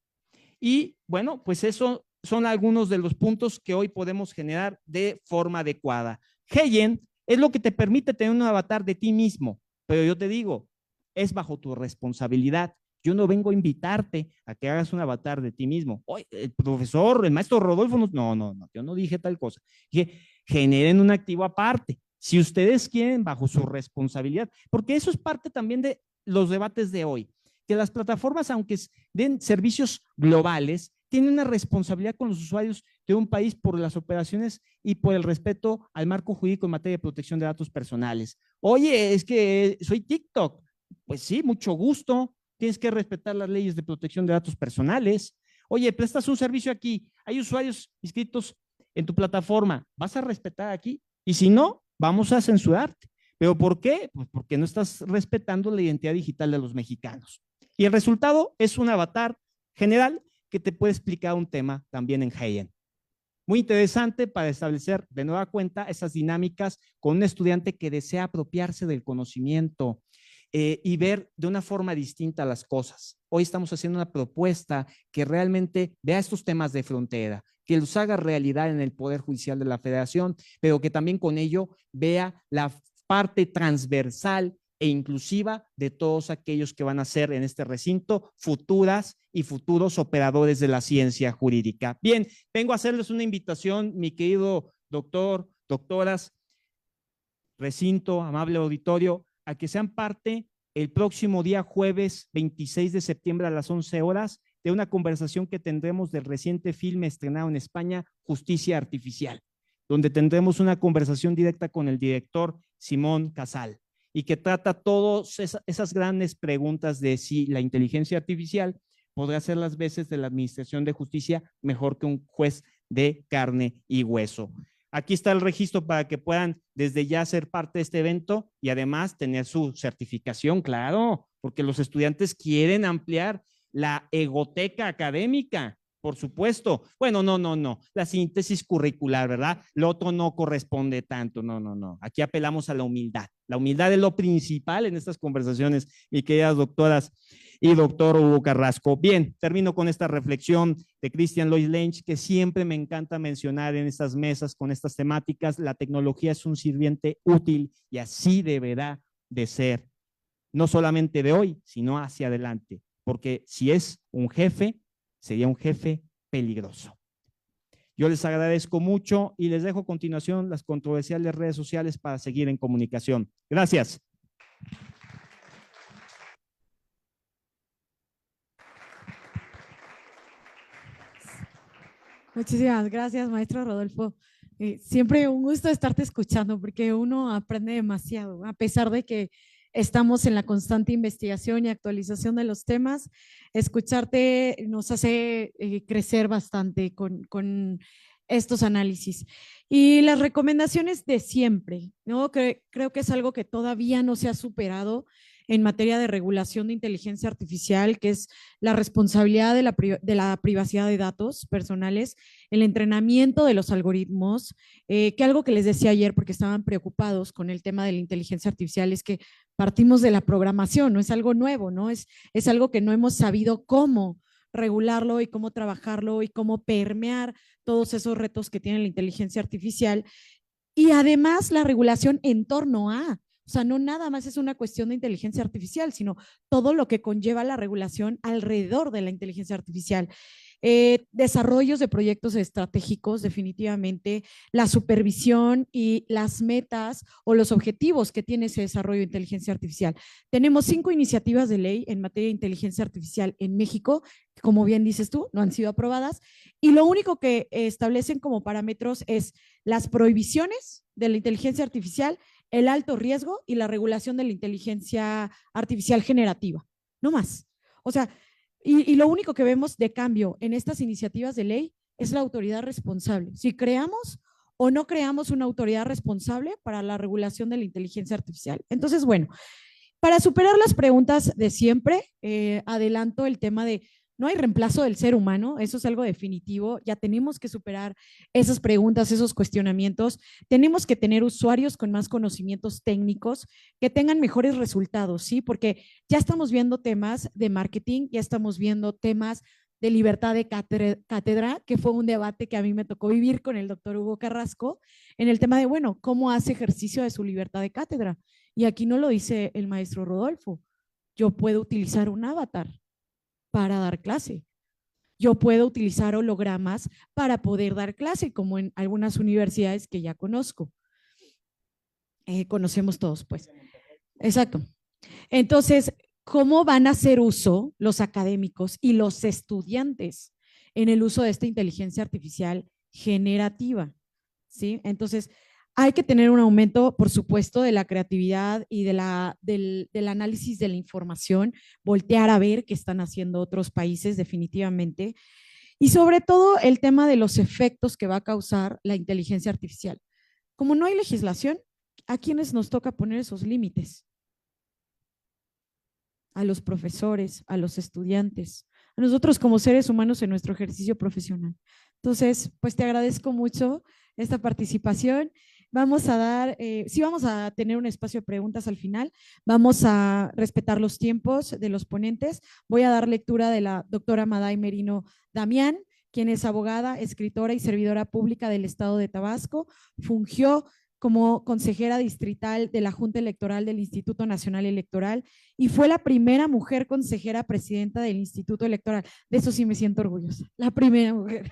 Y bueno, pues eso son algunos de los puntos que hoy podemos generar de forma adecuada. Heyen es lo que te permite tener un avatar de ti mismo, pero yo te digo, es bajo tu responsabilidad. Yo no vengo a invitarte a que hagas un avatar de ti mismo. Oye, el profesor, el maestro Rodolfo, no, yo no dije tal cosa. Dije, generen un activo aparte. Si ustedes quieren, bajo su responsabilidad, porque eso es parte también de los debates de hoy, que las plataformas, aunque den servicios globales, tienen una responsabilidad con los usuarios de un país por las operaciones y por el respeto al marco jurídico en materia de protección de datos personales. Oye, es que soy TikTok. Pues sí, mucho gusto. Tienes que respetar las leyes de protección de datos personales. Oye, prestas un servicio aquí, hay usuarios inscritos en tu plataforma, ¿vas a respetar aquí? Y si no, vamos a censurarte. ¿Pero por qué? Pues porque no estás respetando la identidad digital de los mexicanos. Y el resultado es un avatar general que te puede explicar un tema también en Heyen. Muy interesante para establecer de nueva cuenta esas dinámicas con un estudiante que desea apropiarse del conocimiento y ver de una forma distinta las cosas. Hoy estamos haciendo una propuesta que realmente vea estos temas de frontera, que los haga realidad en el Poder Judicial de la Federación, pero que también con ello vea la parte transversal e inclusiva de todos aquellos que van a ser en este recinto futuras y futuros operadores de la ciencia jurídica. Bien, vengo a hacerles una invitación, mi querido doctor, doctoras, recinto, amable auditorio, a que sean parte el próximo día jueves 26 de septiembre a las 11 horas de una conversación que tendremos del reciente filme estrenado en España, Justicia Artificial, donde tendremos una conversación directa con el director Simón Casal y que trata todas esas grandes preguntas de si la inteligencia artificial podrá hacer las veces de la administración de justicia mejor que un juez de carne y hueso. Aquí está el registro para que puedan desde ya ser parte de este evento y además tener su certificación, claro, porque los estudiantes quieren ampliar la egoteca académica, por supuesto. Bueno, no, la síntesis curricular, ¿verdad? Lo otro no corresponde tanto, no. Aquí apelamos a la humildad. La humildad es lo principal en estas conversaciones, mis queridas doctoras y doctor Hugo Carrasco. Bien, termino con esta reflexión de Christian Lloyd Lench, que siempre me encanta mencionar en estas mesas con estas temáticas. La tecnología es un sirviente útil y así deberá de ser. no solamente de hoy, sino hacia adelante, porque si es un jefe, sería un jefe peligroso. Yo les agradezco mucho y les dejo a continuación las controversiales redes sociales para seguir en comunicación. Gracias. Muchísimas gracias, maestro Rodolfo. Siempre un gusto estarte escuchando porque uno aprende demasiado, a pesar de que estamos en la constante investigación y actualización de los temas. Escucharte nos hace crecer bastante con estos análisis. Y las recomendaciones de siempre, ¿no? Creo que es algo que todavía no se ha superado en materia de regulación de inteligencia artificial, que es la responsabilidad de la privacidad de datos personales, el entrenamiento de los algoritmos, que algo que les decía ayer porque estaban preocupados con el tema de la inteligencia artificial es que partimos de la programación, no es algo nuevo, ¿no? Es algo que no hemos sabido cómo regularlo y cómo trabajarlo y cómo permear todos esos retos que tiene la inteligencia artificial y además la regulación en torno a, o sea, no nada más es una cuestión de inteligencia artificial, sino todo lo que conlleva la regulación alrededor de la inteligencia artificial. Desarrollos de proyectos estratégicos, definitivamente, la supervisión y las metas o los objetivos que tiene ese desarrollo de inteligencia artificial. Tenemos 5 iniciativas de ley en materia de inteligencia artificial en México, que, como bien dices tú, no han sido aprobadas, y lo único que establecen como parámetros es las prohibiciones de la inteligencia artificial, el alto riesgo y la regulación de la inteligencia artificial generativa, no más. O sea, y lo único que vemos de cambio en estas iniciativas de ley es la autoridad responsable. Si creamos o no creamos una autoridad responsable para la regulación de la inteligencia artificial. Entonces, bueno, para superar las preguntas de siempre, adelanto el tema de no hay reemplazo del ser humano, eso es algo definitivo, ya tenemos que superar esas preguntas, esos cuestionamientos, tenemos que tener usuarios con más conocimientos técnicos que tengan mejores resultados, ¿sí? Porque ya estamos viendo temas de marketing, ya estamos viendo temas de libertad de cátedra, que fue un debate que a mí me tocó vivir con el doctor Hugo Carrasco, en el tema de, bueno, ¿cómo hace ejercicio de su libertad de cátedra? Y aquí no lo dice el maestro Rodolfo, yo puedo utilizar un avatar para dar clase. Yo puedo utilizar hologramas para poder dar clase, como en algunas universidades que ya conozco. Conocemos todos, pues. Exacto. Entonces, ¿cómo van a hacer uso los académicos y los estudiantes en el uso de esta inteligencia artificial generativa? ¿Sí? Entonces, hay que tener un aumento, por supuesto, de la creatividad y del análisis de la información, voltear a ver qué están haciendo otros países definitivamente, y sobre todo el tema de los efectos que va a causar la inteligencia artificial. Como no hay legislación, ¿a quiénes nos toca poner esos límites? A los profesores, a los estudiantes, a nosotros como seres humanos en nuestro ejercicio profesional. Entonces, pues te agradezco mucho esta participación. Vamos a dar, sí vamos a tener un espacio de preguntas al final, vamos a respetar los tiempos de los ponentes. Voy a dar lectura de la doctora Maday Merino Damián, quien es abogada, escritora y servidora pública del Estado de Tabasco, fungió como consejera distrital de la Junta Electoral del Instituto Nacional Electoral y fue la primera mujer consejera presidenta del Instituto Electoral. De eso sí me siento orgullosa, la primera mujer.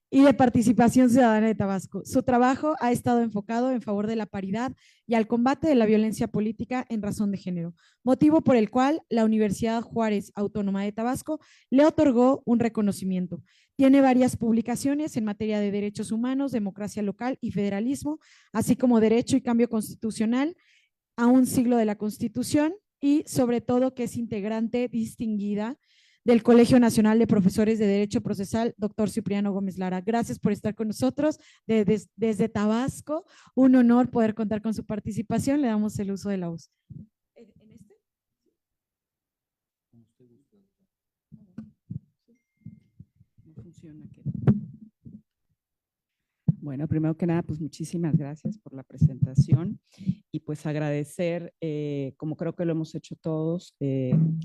Y de Participación Ciudadana de Tabasco. Su trabajo ha estado enfocado en favor de la paridad y al combate de la violencia política en razón de género, motivo por el cual la Universidad Juárez Autónoma de Tabasco le otorgó un reconocimiento. Tiene varias publicaciones en materia de derechos humanos, democracia local y federalismo, así como derecho y cambio constitucional a un siglo de la Constitución y sobre todo que es integrante distinguida del Colegio Nacional de Profesores de Derecho Procesal, doctor Cipriano Gómez Lara. Gracias por estar con nosotros desde Tabasco. Un honor poder contar con su participación. Le damos el uso de la voz. ¿En este? No funciona. Bueno, primero que nada, pues muchísimas gracias por la presentación y pues agradecer, como creo que lo hemos hecho todos,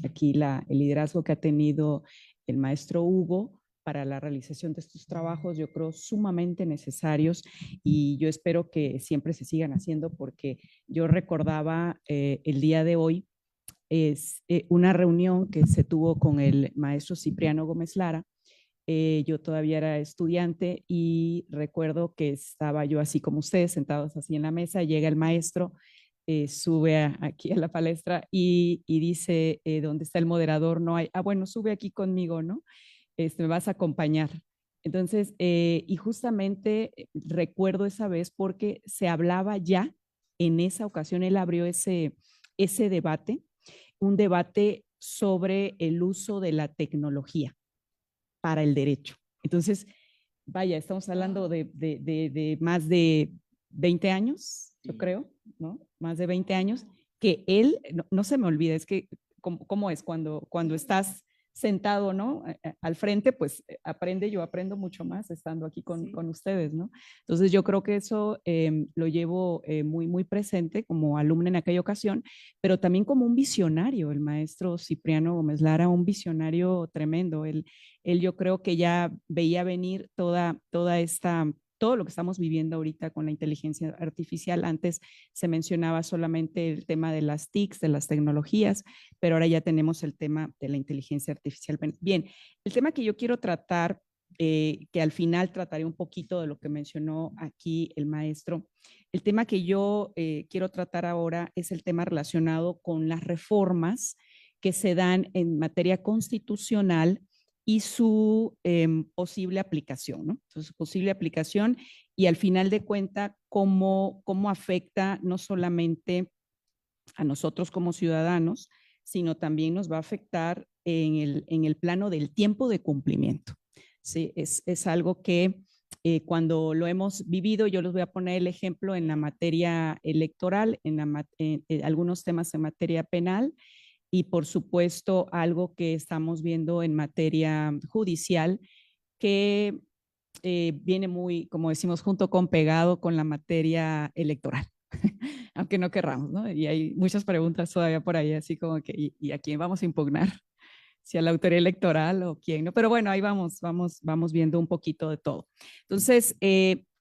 aquí el liderazgo que ha tenido el maestro Hugo para la realización de estos trabajos, yo creo sumamente necesarios y yo espero que siempre se sigan haciendo porque yo recordaba el día de hoy es una reunión que se tuvo con el maestro Cipriano Gómez Lara. Yo todavía era estudiante y recuerdo que estaba yo así como ustedes, sentados así en la mesa, llega el maestro, sube aquí a la palestra y dice, ¿dónde está el moderador? No hay, bueno, sube aquí conmigo, ¿no? Me vas a acompañar. Entonces, y justamente recuerdo esa vez porque se hablaba ya en esa ocasión, él abrió ese debate, un debate sobre el uso de la tecnología para el derecho. Entonces, vaya, estamos hablando de más de 20 años, yo creo, ¿no? Más de 20 años, que él, no se me olvida, es que, ¿cómo es? Cuando estás sentado, ¿no? Al frente, pues yo aprendo mucho más estando aquí con ustedes, ¿no? Entonces yo creo que eso lo llevo muy, muy presente como alumna en aquella ocasión, pero también como un visionario, el maestro Cipriano Gómez Lara, un visionario tremendo. Él yo creo que ya veía venir todo lo que estamos viviendo ahorita con la inteligencia artificial. Antes se mencionaba solamente el tema de las TICs, de las tecnologías, pero ahora ya tenemos el tema de la inteligencia artificial. Bien, el tema que yo quiero tratar, que al final trataré un poquito de lo que mencionó aquí el maestro, el tema que yo quiero tratar ahora es el tema relacionado con las reformas que se dan en materia constitucional y su posible aplicación, ¿no? Entonces, posible aplicación y al final de cuentas, cómo afecta no solamente a nosotros como ciudadanos, sino también nos va a afectar en el plano del tiempo de cumplimiento. Sí, es algo que cuando lo hemos vivido, yo les voy a poner el ejemplo en la materia electoral, en algunos temas en materia penal, y por supuesto algo que estamos viendo en materia judicial que viene muy, como decimos, junto con pegado con la materia electoral, aunque no querramos, ¿no? Y hay muchas preguntas todavía por ahí, así como que, ¿y a quién vamos a impugnar? Si a la autoridad electoral o quién, ¿no? Pero bueno, ahí vamos viendo un poquito de todo. Entonces,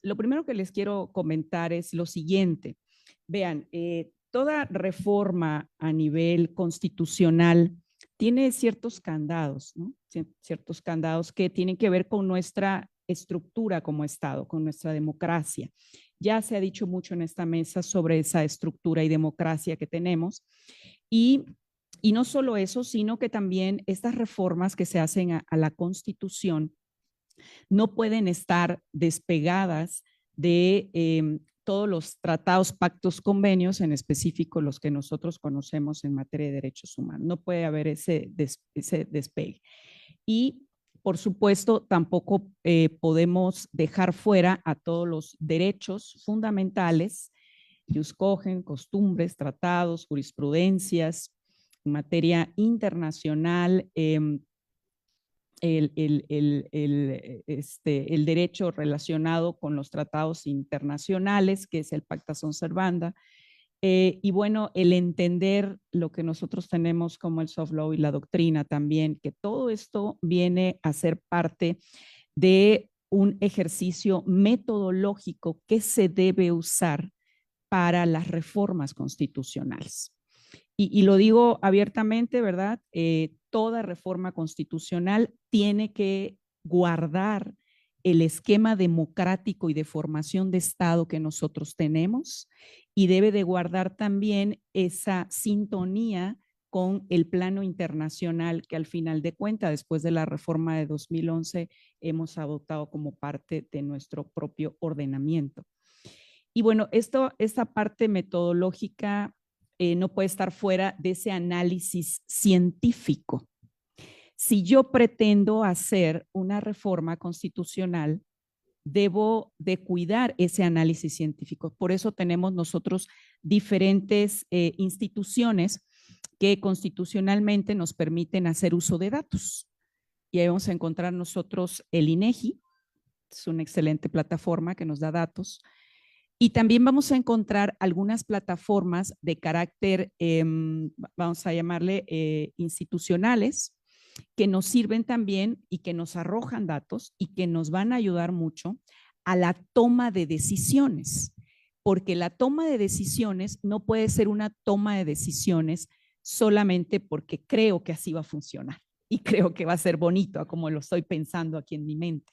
lo primero que les quiero comentar es lo siguiente. Vean, toda reforma a nivel constitucional tiene ciertos candados, ¿no? Ciertos candados que tienen que ver con nuestra estructura como Estado, con nuestra democracia. Ya se ha dicho mucho en esta mesa sobre esa estructura y democracia que tenemos. Y no solo eso, sino que también estas reformas que se hacen a la Constitución no pueden estar despegadas de todos los tratados, pactos, convenios, en específico los que nosotros conocemos en materia de derechos humanos. No puede haber ese despegue. Y, por supuesto, tampoco podemos dejar fuera a todos los derechos fundamentales, jus cogens, costumbres, tratados, jurisprudencias, en materia internacional, el derecho relacionado con los tratados internacionales, que es el Pacta Sunt Servanda, y bueno, el entender lo que nosotros tenemos como el soft law y la doctrina también, que todo esto viene a ser parte de un ejercicio metodológico que se debe usar para las reformas constitucionales. Y lo digo abiertamente, ¿verdad? Toda reforma constitucional tiene que guardar el esquema democrático y de formación de Estado que nosotros tenemos y debe de guardar también esa sintonía con el plano internacional que al final de cuentas, después de la reforma de 2011, hemos adoptado como parte de nuestro propio ordenamiento. Y bueno, esta parte metodológica no puede estar fuera de ese análisis científico. Si yo pretendo hacer una reforma constitucional, debo de cuidar ese análisis científico. Por eso tenemos nosotros diferentes instituciones que constitucionalmente nos permiten hacer uso de datos. Y ahí vamos a encontrar nosotros el INEGI, es una excelente plataforma que nos da datos. Y también vamos a encontrar algunas plataformas de carácter, vamos a llamarle institucionales, que nos sirven también y que nos arrojan datos y que nos van a ayudar mucho a la toma de decisiones, porque la toma de decisiones no puede ser una toma de decisiones solamente porque creo que así va a funcionar y creo que va a ser bonito, como lo estoy pensando aquí en mi mente.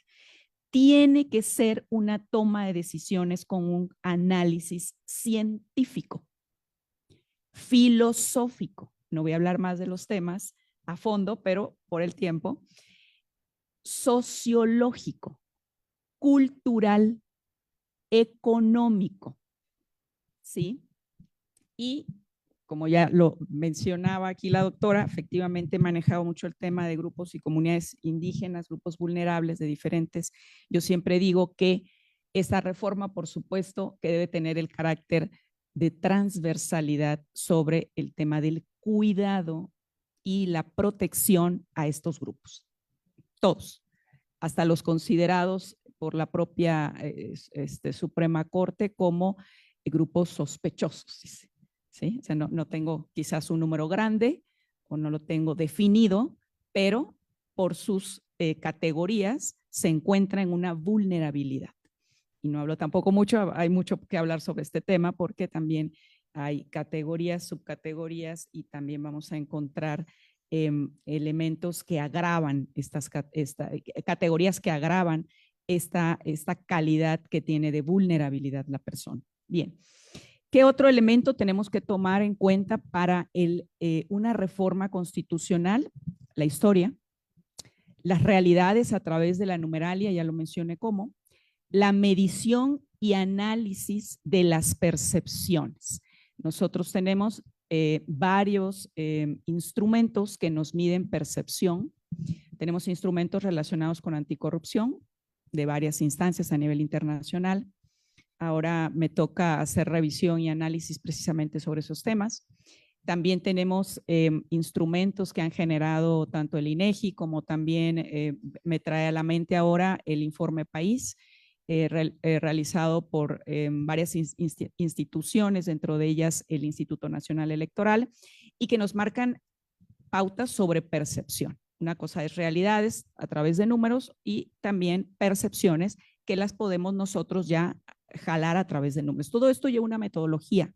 Tiene que ser una toma de decisiones con un análisis científico, filosófico. No voy a hablar más de los temas a fondo, pero por el tiempo, sociológico, cultural, económico, ¿sí? Y como ya lo mencionaba aquí la doctora, efectivamente he manejado mucho el tema de grupos y comunidades indígenas, grupos vulnerables de diferentes. Yo siempre digo que esta reforma, por supuesto, que debe tener el carácter de transversalidad sobre el tema del cuidado y la protección a estos grupos. Todos, hasta los considerados por la propia Suprema Corte como grupos sospechosos, dice. ¿Sí? O sea, no tengo quizás un número grande o no lo tengo definido, pero por sus categorías se encuentra en una vulnerabilidad. Y no hablo tampoco mucho, hay mucho que hablar sobre este tema porque también hay categorías, subcategorías y también vamos a encontrar elementos que agravan categorías que agravan esta calidad que tiene de vulnerabilidad la persona. Bien. ¿Qué otro elemento tenemos que tomar en cuenta para una reforma constitucional? La historia, las realidades a través de la numeralia, ya lo mencioné como, la medición y análisis de las percepciones. Nosotros tenemos varios instrumentos que nos miden percepción. Tenemos instrumentos relacionados con anticorrupción de varias instancias a nivel internacional. Ahora me toca hacer revisión y análisis precisamente sobre esos temas. También tenemos instrumentos que han generado tanto el INEGI como también me trae a la mente ahora el informe País, realizado por varias instituciones, dentro de ellas el Instituto Nacional Electoral, y que nos marcan pautas sobre percepción. Una cosa es realidades a través de números y también percepciones que las podemos nosotros ya jalar a través de números. Todo esto lleva una metodología.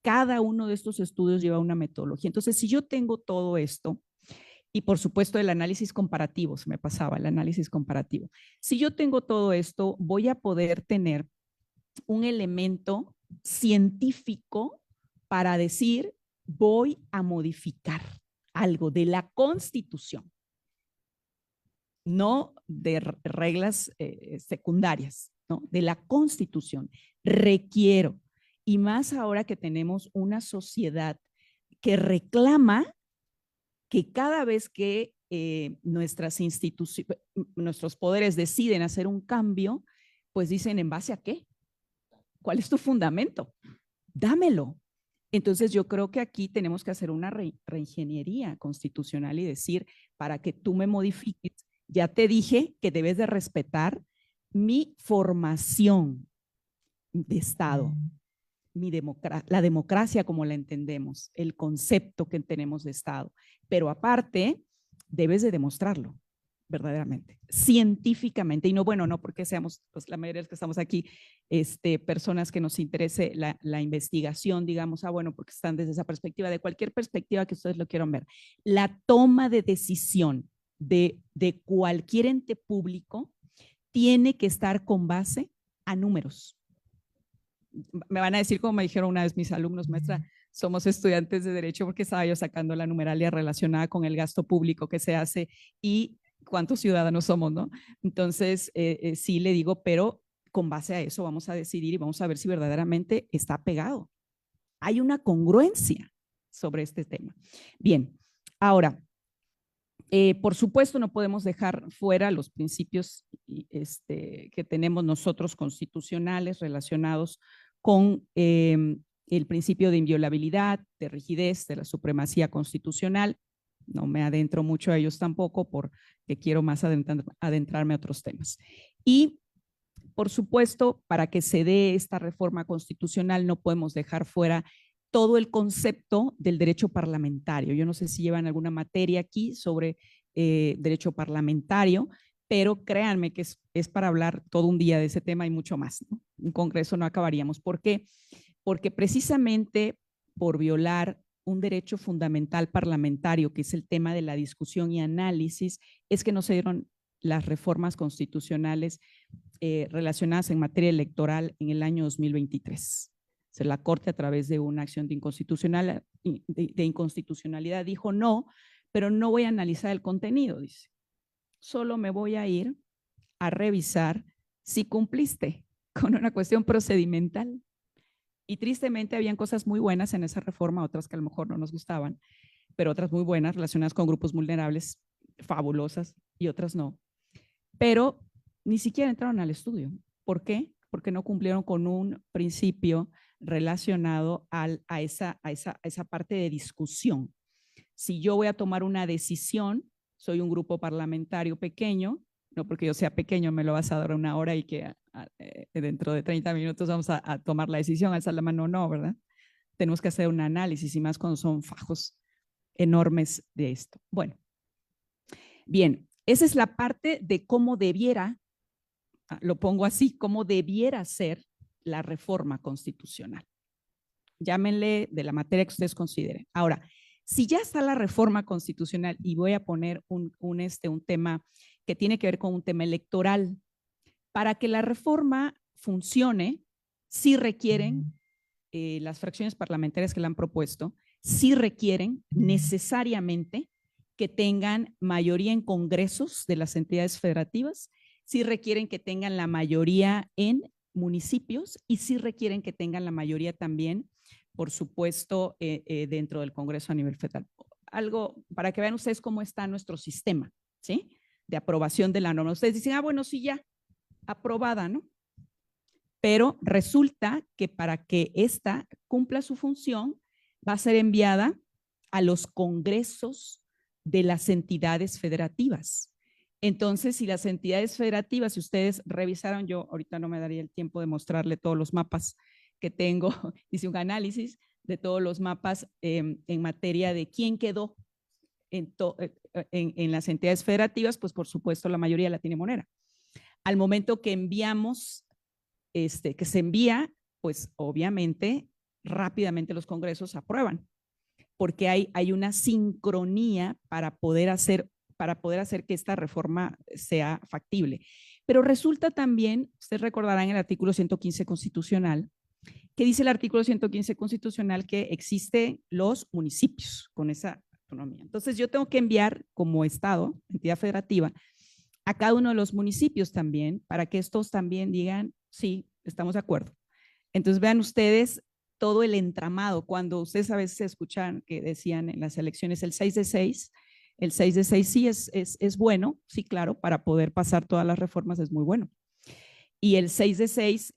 Cada uno de estos estudios lleva una metodología. Entonces, si yo tengo todo esto, y por supuesto el análisis comparativo, se me pasaba el análisis comparativo. Si yo tengo todo esto, voy a poder tener un elemento científico para decir, voy a modificar algo de la Constitución, no de reglas secundarias, ¿no? De la Constitución. Requiero, y más ahora que tenemos una sociedad que reclama que cada vez que nuestras instituciones, nuestros poderes deciden hacer un cambio, pues dicen, ¿en base a qué? ¿Cuál es tu fundamento? Dámelo. Entonces yo creo que aquí tenemos que hacer una reingeniería constitucional y decir, para que tú me modifiques, ya te dije que debes de respetar mi formación de Estado, la democracia como la entendemos, el concepto que tenemos de Estado, pero aparte debes de demostrarlo verdaderamente, científicamente, y no, bueno, no porque seamos, pues la mayoría de los que estamos aquí, personas que nos interese la investigación, digamos, bueno, porque están desde esa perspectiva, de cualquier perspectiva que ustedes lo quieran ver. La toma de decisión de cualquier ente público tiene que estar con base a números. Me van a decir, como me dijeron una vez mis alumnos, maestra, somos estudiantes de Derecho porque estaba yo sacando la numeralia relacionada con el gasto público que se hace y cuántos ciudadanos somos, ¿no? Entonces, sí le digo, pero con base a eso vamos a decidir y vamos a ver si verdaderamente está pegado. Hay una congruencia sobre este tema. Bien, ahora, por supuesto, no podemos dejar fuera los principios que tenemos nosotros constitucionales relacionados con el principio de inviolabilidad, de rigidez, de la supremacía constitucional. No me adentro mucho a ellos tampoco porque quiero más adentrarme a otros temas. Y, por supuesto, para que se dé esta reforma constitucional no podemos dejar fuera todo el concepto del derecho parlamentario. Yo no sé si llevan alguna materia aquí sobre derecho parlamentario, pero créanme que es para hablar todo un día de ese tema y mucho más, ¿no? Un congreso no acabaríamos. ¿Por qué? Porque precisamente por violar un derecho fundamental parlamentario, que es el tema de la discusión y análisis, es que no se dieron las reformas constitucionales relacionadas en materia electoral en el año 2023. O sea, la Corte, a través de una acción de inconstitucionalidad, dijo no, pero no voy a analizar el contenido, dice. Solo me voy a ir a revisar si cumpliste con una cuestión procedimental. Y tristemente habían cosas muy buenas en esa reforma, otras que a lo mejor no nos gustaban, pero otras muy buenas relacionadas con grupos vulnerables, fabulosas, y otras no. Pero ni siquiera entraron al estudio. ¿Por qué? Porque no cumplieron con un principio relacionado a esa parte de discusión. Si yo voy a tomar una decisión, soy un grupo parlamentario pequeño, no porque yo sea pequeño me lo vas a dar una hora y que dentro de 30 minutos vamos a tomar la decisión, alzar la mano, no, ¿verdad? Tenemos que hacer un análisis y más cuando son fajos enormes de esto. Bueno, bien, esa es la parte de cómo debiera, lo pongo así, cómo debiera ser la reforma constitucional. Llámenle de la materia que ustedes consideren. Ahora, si ya está la reforma constitucional, y voy a poner un tema que tiene que ver con un tema electoral, para que la reforma funcione, sí requieren, las fracciones parlamentarias que la han propuesto, sí requieren necesariamente que tengan mayoría en congresos de las entidades federativas, sí requieren que tengan la mayoría en municipios y sí requieren que tengan la mayoría también, por supuesto, dentro del Congreso a nivel federal. Algo para que vean ustedes cómo está nuestro sistema, ¿sí? De aprobación de la norma. Ustedes dicen, bueno, sí, ya, aprobada, ¿no? Pero resulta que para que esta cumpla su función, va a ser enviada a los congresos de las entidades federativas. Entonces, si las entidades federativas, si ustedes revisaron, yo ahorita no me daría el tiempo de mostrarle todos los mapas que tengo, hice un análisis de todos los mapas en materia de quién quedó en las entidades federativas, pues por supuesto la mayoría la tiene Monera. Al momento que enviamos, que se envía, pues obviamente rápidamente los congresos aprueban, porque hay una sincronía para poder hacer que esta reforma sea factible. Pero resulta también, ustedes recordarán el artículo 115 constitucional, que dice el artículo 115 constitucional que existen los municipios con esa autonomía. Entonces yo tengo que enviar como Estado, entidad federativa, a cada uno de los municipios también, para que estos también digan, sí, estamos de acuerdo. Entonces vean ustedes todo el entramado, cuando ustedes a veces escuchan que decían en las elecciones el 6 de 6, el 6 de 6 sí es bueno, sí, claro, para poder pasar todas las reformas es muy bueno. Y el 6 de 6,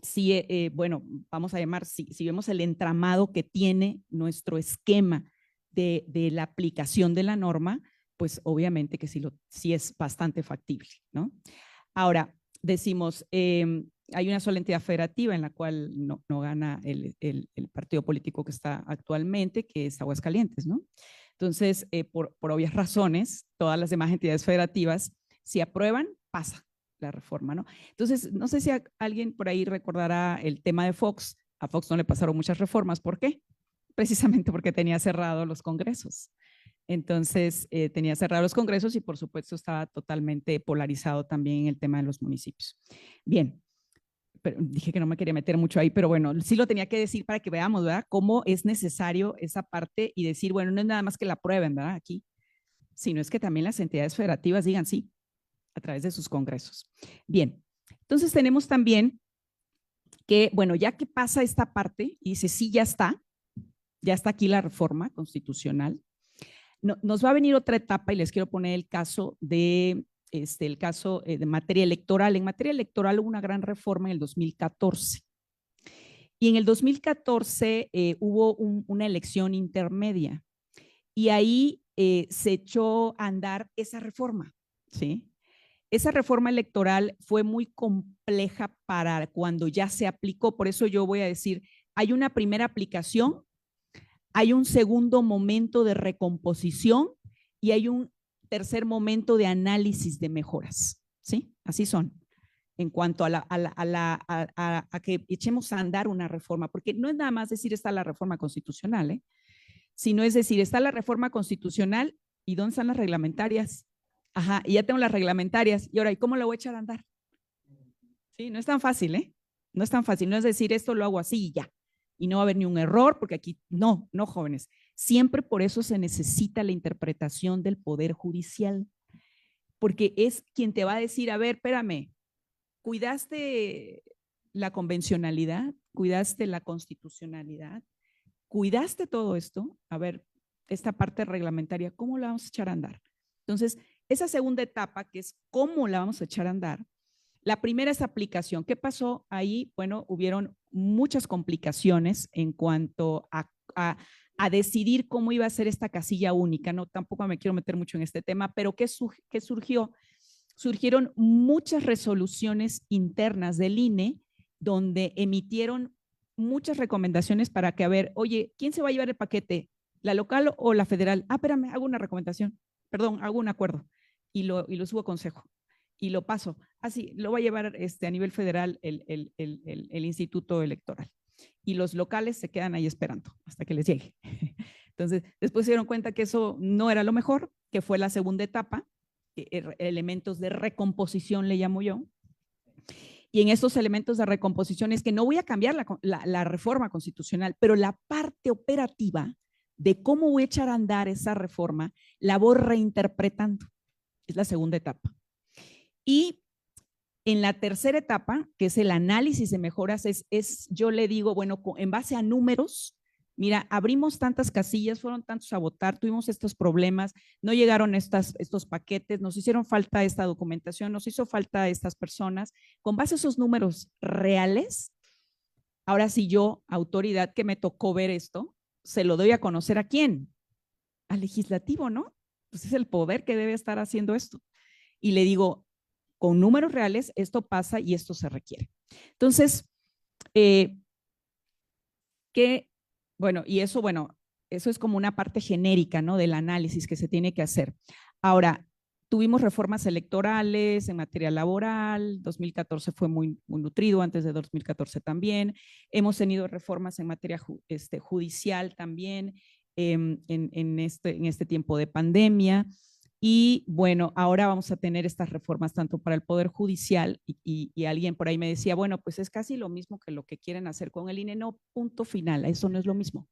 sí, bueno, vamos a llamar, si vemos el entramado que tiene nuestro esquema de la aplicación de la norma, pues obviamente que sí es bastante factible, ¿no? Ahora, decimos, hay una sola entidad federativa en la cual no gana el partido político que está actualmente, que es Aguascalientes, ¿no? Entonces, por obvias razones, todas las demás entidades federativas, si aprueban, pasa la reforma, ¿no? Entonces, no sé si alguien por ahí recordará el tema de Fox. A Fox no le pasaron muchas reformas. ¿Por qué? Precisamente porque tenía cerrados los congresos. Entonces, tenía cerrados los congresos y por supuesto estaba totalmente polarizado también en el tema de los municipios. Bien, pero dije que no me quería meter mucho ahí, pero bueno, sí lo tenía que decir para que veamos, ¿verdad? Cómo es necesario esa parte y decir, bueno, no es nada más que la aprueben, ¿verdad? Aquí, sino es que también las entidades federativas digan sí, a través de sus congresos. Bien, entonces tenemos también que, bueno, ya que pasa esta parte y dice, sí, ya está aquí la reforma constitucional, nos va a venir otra etapa y les quiero poner el caso de materia electoral. En materia electoral hubo una gran reforma en el 2014. Y en el 2014 hubo una elección intermedia y ahí se echó a andar esa reforma, ¿sí? Esa reforma electoral fue muy compleja para cuando ya se aplicó, por eso yo voy a decir, hay una primera aplicación, hay un segundo momento de recomposición y hay un tercer momento de análisis de mejoras, ¿sí? Así son. en cuanto a que echemos a andar una reforma, porque no es nada más decir está la reforma constitucional, sino es decir, está la reforma constitucional y ¿dónde están las reglamentarias? Ajá, y ya tengo las reglamentarias, y ahora, ¿y cómo la voy a echar a andar? Sí, no es tan fácil, no es tan fácil, no es decir esto lo hago así y ya, y no va a haber ni un error, porque aquí, no, jóvenes, siempre por eso se necesita la interpretación del Poder Judicial, porque es quien te va a decir, a ver, espérame, ¿cuidaste la convencionalidad? ¿Cuidaste la constitucionalidad? ¿Cuidaste todo esto? A ver, esta parte reglamentaria, ¿cómo la vamos a echar a andar? Entonces, esa segunda etapa, que es cómo la vamos a echar a andar, la primera es aplicación. ¿Qué pasó ahí? Bueno, hubieron muchas complicaciones en cuanto a decidir cómo iba a ser esta casilla única. No, tampoco me quiero meter mucho en este tema, pero ¿qué surgió? Surgieron muchas resoluciones internas del INE donde emitieron muchas recomendaciones para que, a ver, oye, ¿quién se va a llevar el paquete? ¿La local o la federal? Ah, espérame, hago una recomendación, perdón, hago un acuerdo y lo subo a consejo y lo paso. Así, lo va a llevar a nivel federal el Instituto Electoral y los locales se quedan ahí esperando hasta que les llegue. Entonces, después se dieron cuenta que eso no era lo mejor, que fue la segunda etapa, elementos de recomposición le llamo yo, y en estos elementos de recomposición es que no voy a cambiar la reforma constitucional, pero la parte operativa de cómo voy a echar a andar esa reforma la voy reinterpretando. Es la segunda etapa. Y en la tercera etapa, que es el análisis de mejoras, yo le digo, bueno, en base a números, mira, abrimos tantas casillas, fueron tantos a votar, tuvimos estos problemas, no llegaron estos paquetes, nos hicieron falta esta documentación, nos hizo falta estas personas. Con base a esos números reales, ahora sí yo, autoridad que me tocó ver esto, se lo doy a conocer ¿a quién? Al legislativo, ¿no? Pues es el poder que debe estar haciendo esto. Y le digo, con números reales, esto pasa y esto se requiere. Entonces, bueno, eso es como una parte genérica, ¿no? Del análisis que se tiene que hacer. Ahora, tuvimos reformas electorales en materia laboral, 2014 fue muy nutrido, antes de 2014 también. Hemos tenido reformas en materia judicial también en este tiempo de pandemia. Y bueno, ahora vamos a tener estas reformas tanto para el Poder Judicial y alguien por ahí me decía, bueno, pues es casi lo mismo que lo que quieren hacer con el INE. No, punto final, eso no es lo mismo.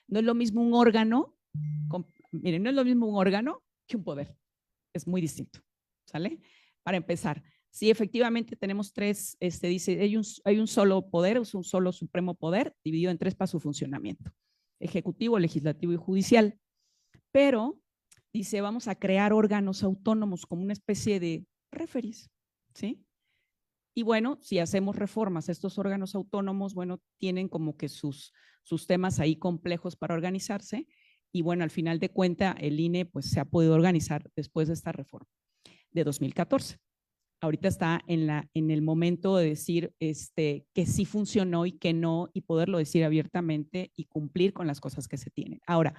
No es lo mismo un órgano, miren, no es lo mismo un órgano que un poder. Es muy distinto, ¿sale? Para empezar, sí, efectivamente tenemos tres, dice, hay un solo poder, es un solo supremo poder, dividido en tres para su funcionamiento, ejecutivo, legislativo y judicial, pero dice, vamos a crear órganos autónomos como una especie de referees, ¿sí? Y bueno, si hacemos reformas, estos órganos autónomos, bueno, tienen como que sus temas ahí complejos para organizarse. Y bueno, al final de cuentas, el INE pues se ha podido organizar después de esta reforma de 2014. Ahorita está en el momento de decir que sí funcionó y que no, y poderlo decir abiertamente y cumplir con las cosas que se tienen. Ahora,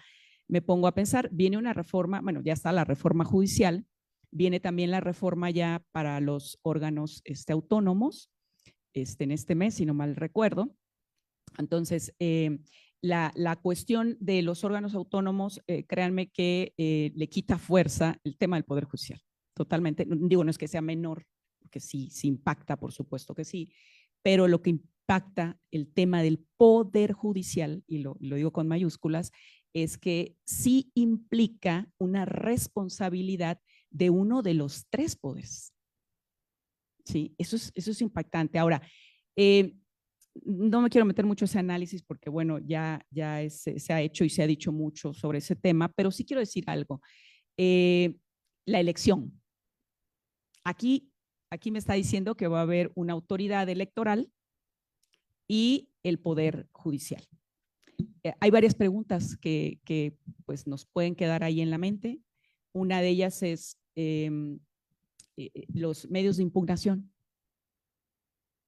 me pongo a pensar, viene una reforma, bueno, ya está la reforma judicial, viene también la reforma ya para los órganos autónomos, en este mes, si no mal recuerdo. Entonces, la cuestión de los órganos autónomos, créanme que le quita fuerza el tema del Poder Judicial, totalmente. Digo, no es que sea menor, porque sí impacta, por supuesto que sí, pero lo que impacta el tema del Poder Judicial, y lo digo con mayúsculas, es que sí implica una responsabilidad de uno de los tres poderes. Sí, eso es impactante. Ahora, no me quiero meter mucho en ese análisis porque, bueno, ya se ha hecho y se ha dicho mucho sobre ese tema, pero sí quiero decir algo. La elección. Aquí me está diciendo que va a haber una autoridad electoral y el Poder Judicial. Hay varias preguntas que pues nos pueden quedar ahí en la mente. Una de ellas es los medios de impugnación.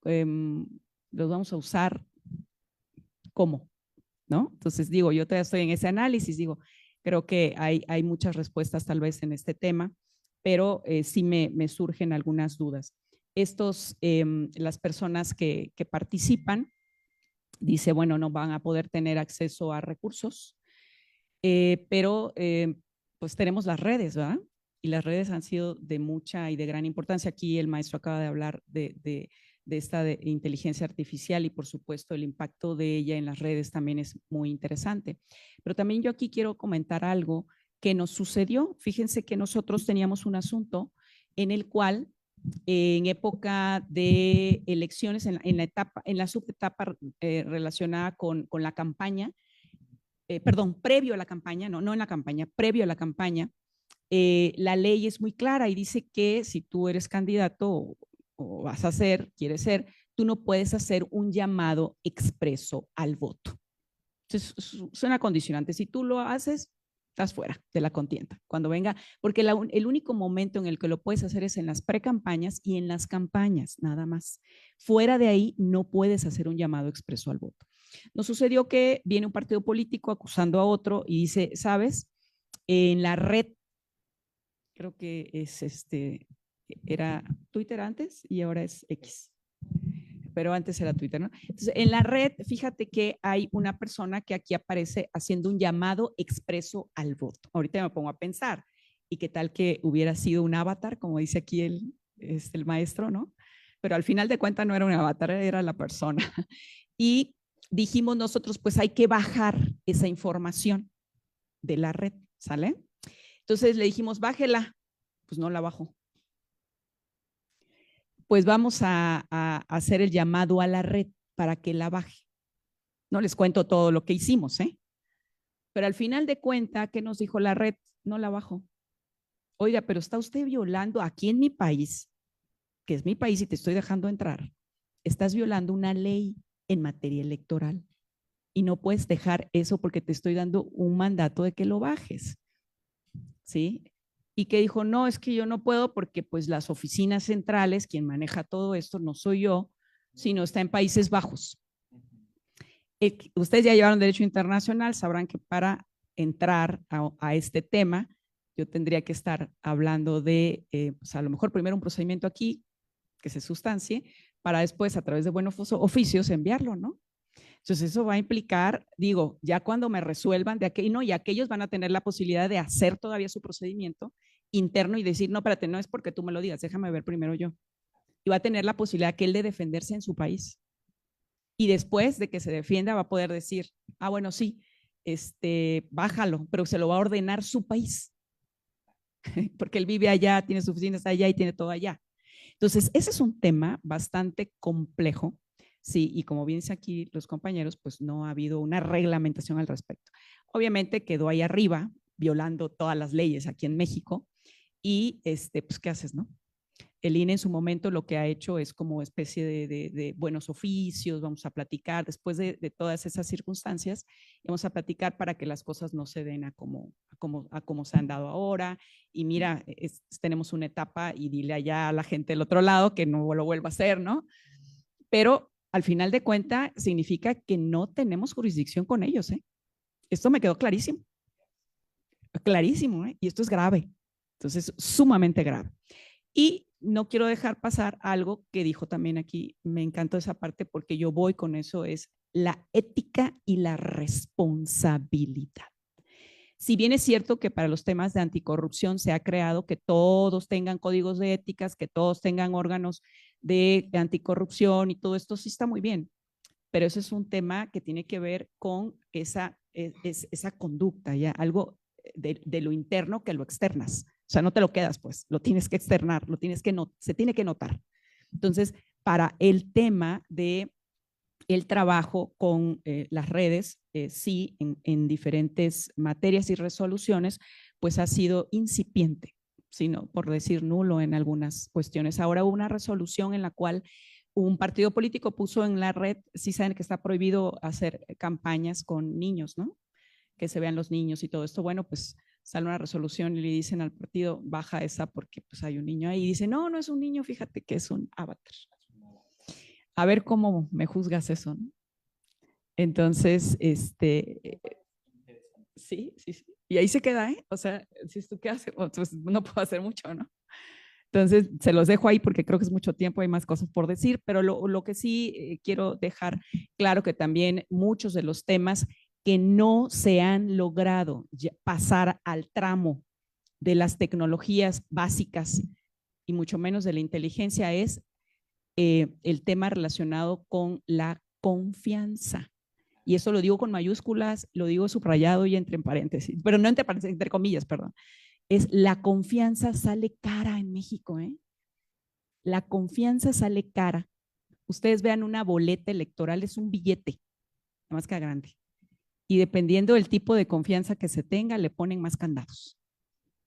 Los vamos a usar ¿cómo? ¿No? Entonces digo, yo todavía estoy en ese análisis, digo, creo que hay muchas respuestas tal vez en este tema, pero sí me surgen algunas dudas. las personas que participan, dice, bueno, no van a poder tener acceso a recursos, pero pues tenemos las redes, ¿verdad? Y las redes han sido de mucha y de gran importancia. Aquí el maestro acaba de hablar de esta inteligencia artificial y por supuesto el impacto de ella en las redes también es muy interesante. Pero también yo aquí quiero comentar algo que nos sucedió. Fíjense que nosotros teníamos un asunto en el cual en época de elecciones, en la subetapa relacionada con la campaña, perdón, previo a la campaña, no en la campaña, previo a la campaña, la ley es muy clara y dice que si tú eres candidato o vas a ser, quieres ser, tú no puedes hacer un llamado expreso al voto. Entonces, es una condicionante. Si tú lo haces, estás fuera de la contienda. Cuando venga, porque el único momento en el que lo puedes hacer es en las precampañas y en las campañas, nada más. Fuera de ahí, no puedes hacer un llamado expreso al voto. Nos sucedió que viene un partido político acusando a otro y dice, ¿sabes? En la red, creo que es era Twitter antes y ahora es X, pero antes era Twitter, ¿no? Entonces, en la red, fíjate que hay una persona que aquí aparece haciendo un llamado expreso al voto. Ahorita me pongo a pensar, ¿y qué tal que hubiera sido un avatar, como dice aquí el maestro, ¿no? Pero al final de cuentas no era un avatar, era la persona. Y dijimos nosotros, pues hay que bajar esa información de la red, ¿sale? Entonces le dijimos, bájela, pues no la bajó. Pues vamos a hacer el llamado a la red para que la baje. No les cuento todo lo que hicimos, ¿eh? Pero al final de cuentas, ¿qué nos dijo la red? No la bajó. Oiga, pero está usted violando aquí en mi país, que es mi país y te estoy dejando entrar, estás violando una ley en materia electoral y no puedes dejar eso porque te estoy dando un mandato de que lo bajes, ¿sí? Y que dijo, no, es que yo no puedo porque pues las oficinas centrales, quien maneja todo esto no soy yo, sino está en Países Bajos. Ustedes ya llevaron Derecho Internacional, sabrán que para entrar a este tema, yo tendría que estar hablando de, pues a lo mejor primero un procedimiento aquí, que se sustancie, para después a través de buenos oficios enviarlo, ¿no? Entonces eso va a implicar, digo, ya cuando me resuelvan de aquello, no, y aquellos van a tener la posibilidad de hacer todavía su procedimiento interno y decir, no, espérate, no es porque tú me lo digas, déjame ver primero yo. Y va a tener la posibilidad que él de defenderse en su país. Y después de que se defienda va a poder decir, ah, bueno, sí, bájalo, pero se lo va a ordenar su país. Porque él vive allá, tiene sus oficinas allá y tiene todo allá. Entonces, ese es un tema bastante complejo. Sí, y como bien dicen aquí los compañeros, pues no ha habido una reglamentación al respecto. Obviamente quedó ahí arriba, violando todas las leyes aquí en México, y pues, ¿qué haces, no? El INE en su momento lo que ha hecho es como especie de buenos oficios, vamos a platicar, después de todas esas circunstancias, vamos a platicar para que las cosas no se den a como se han dado ahora. Y mira, tenemos una etapa y dile allá a la gente del otro lado que no lo vuelva a hacer, ¿no? Pero al final de cuentas significa que no tenemos jurisdicción con ellos, ¿eh? Esto me quedó clarísimo. Clarísimo, ¿eh? Y esto es grave. Entonces, sumamente grave. Y no quiero dejar pasar algo que dijo también aquí, me encantó esa parte porque yo voy con eso, es la ética y la responsabilidad. Si bien es cierto que para los temas de anticorrupción se ha creado que todos tengan códigos de éticas, que todos tengan órganos de anticorrupción y todo esto sí está muy bien, pero ese es un tema que tiene que ver con esa conducta, ya algo de lo interno que lo externas. O sea, no te lo quedas, pues, lo tienes que externar, se tiene que notar. Entonces, para el tema de el trabajo con las redes, sí, en diferentes materias y resoluciones, pues ha sido incipiente, sino por decir nulo en algunas cuestiones. Ahora hubo una resolución en la cual un partido político puso en la red, sí saben que está prohibido hacer campañas con niños, ¿no? Que se vean los niños y todo esto. Bueno, pues sale una resolución y le dicen al partido, baja esa porque pues hay un niño ahí. Y dice, no, no es un niño, fíjate que es un avatar. A ver cómo me juzgas eso, ¿no? Entonces, sí. Y ahí se queda, ¿eh? O sea, si tú qué haces, pues no puedo hacer mucho, ¿no? Entonces, se los dejo ahí porque creo que es mucho tiempo, hay más cosas por decir, pero lo que sí quiero dejar claro que también muchos de los temas que no se han logrado pasar al tramo de las tecnologías básicas y mucho menos de la inteligencia es el tema relacionado con la confianza. Y eso lo digo con mayúsculas, lo digo subrayado y entre paréntesis, pero no entre paréntesis, entre comillas, perdón. Es la confianza sale cara en México, ¿eh? La confianza sale cara. Ustedes vean una boleta electoral, es un billete, nada más que grande. Y dependiendo del tipo de confianza que se tenga, le ponen más candados.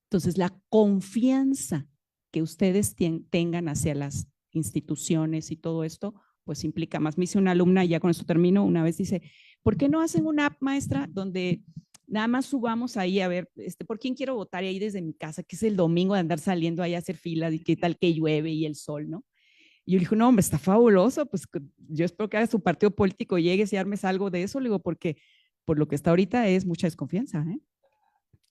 Entonces, la confianza que ustedes tengan hacia las instituciones y todo esto, pues implica más. Me hice una alumna, y ya con esto termino, una vez dice, ¿por qué no hacen una app, maestra, donde nada más subamos ahí a ver, por quién quiero votar y ahí desde mi casa, que es el domingo de andar saliendo ahí a hacer filas y qué tal que llueve y el sol, ¿no? Y yo le dije, no, hombre, está fabuloso, pues yo espero que haga su partido político, llegues y armes algo de eso, le digo, porque por lo que está ahorita es mucha desconfianza, ¿eh?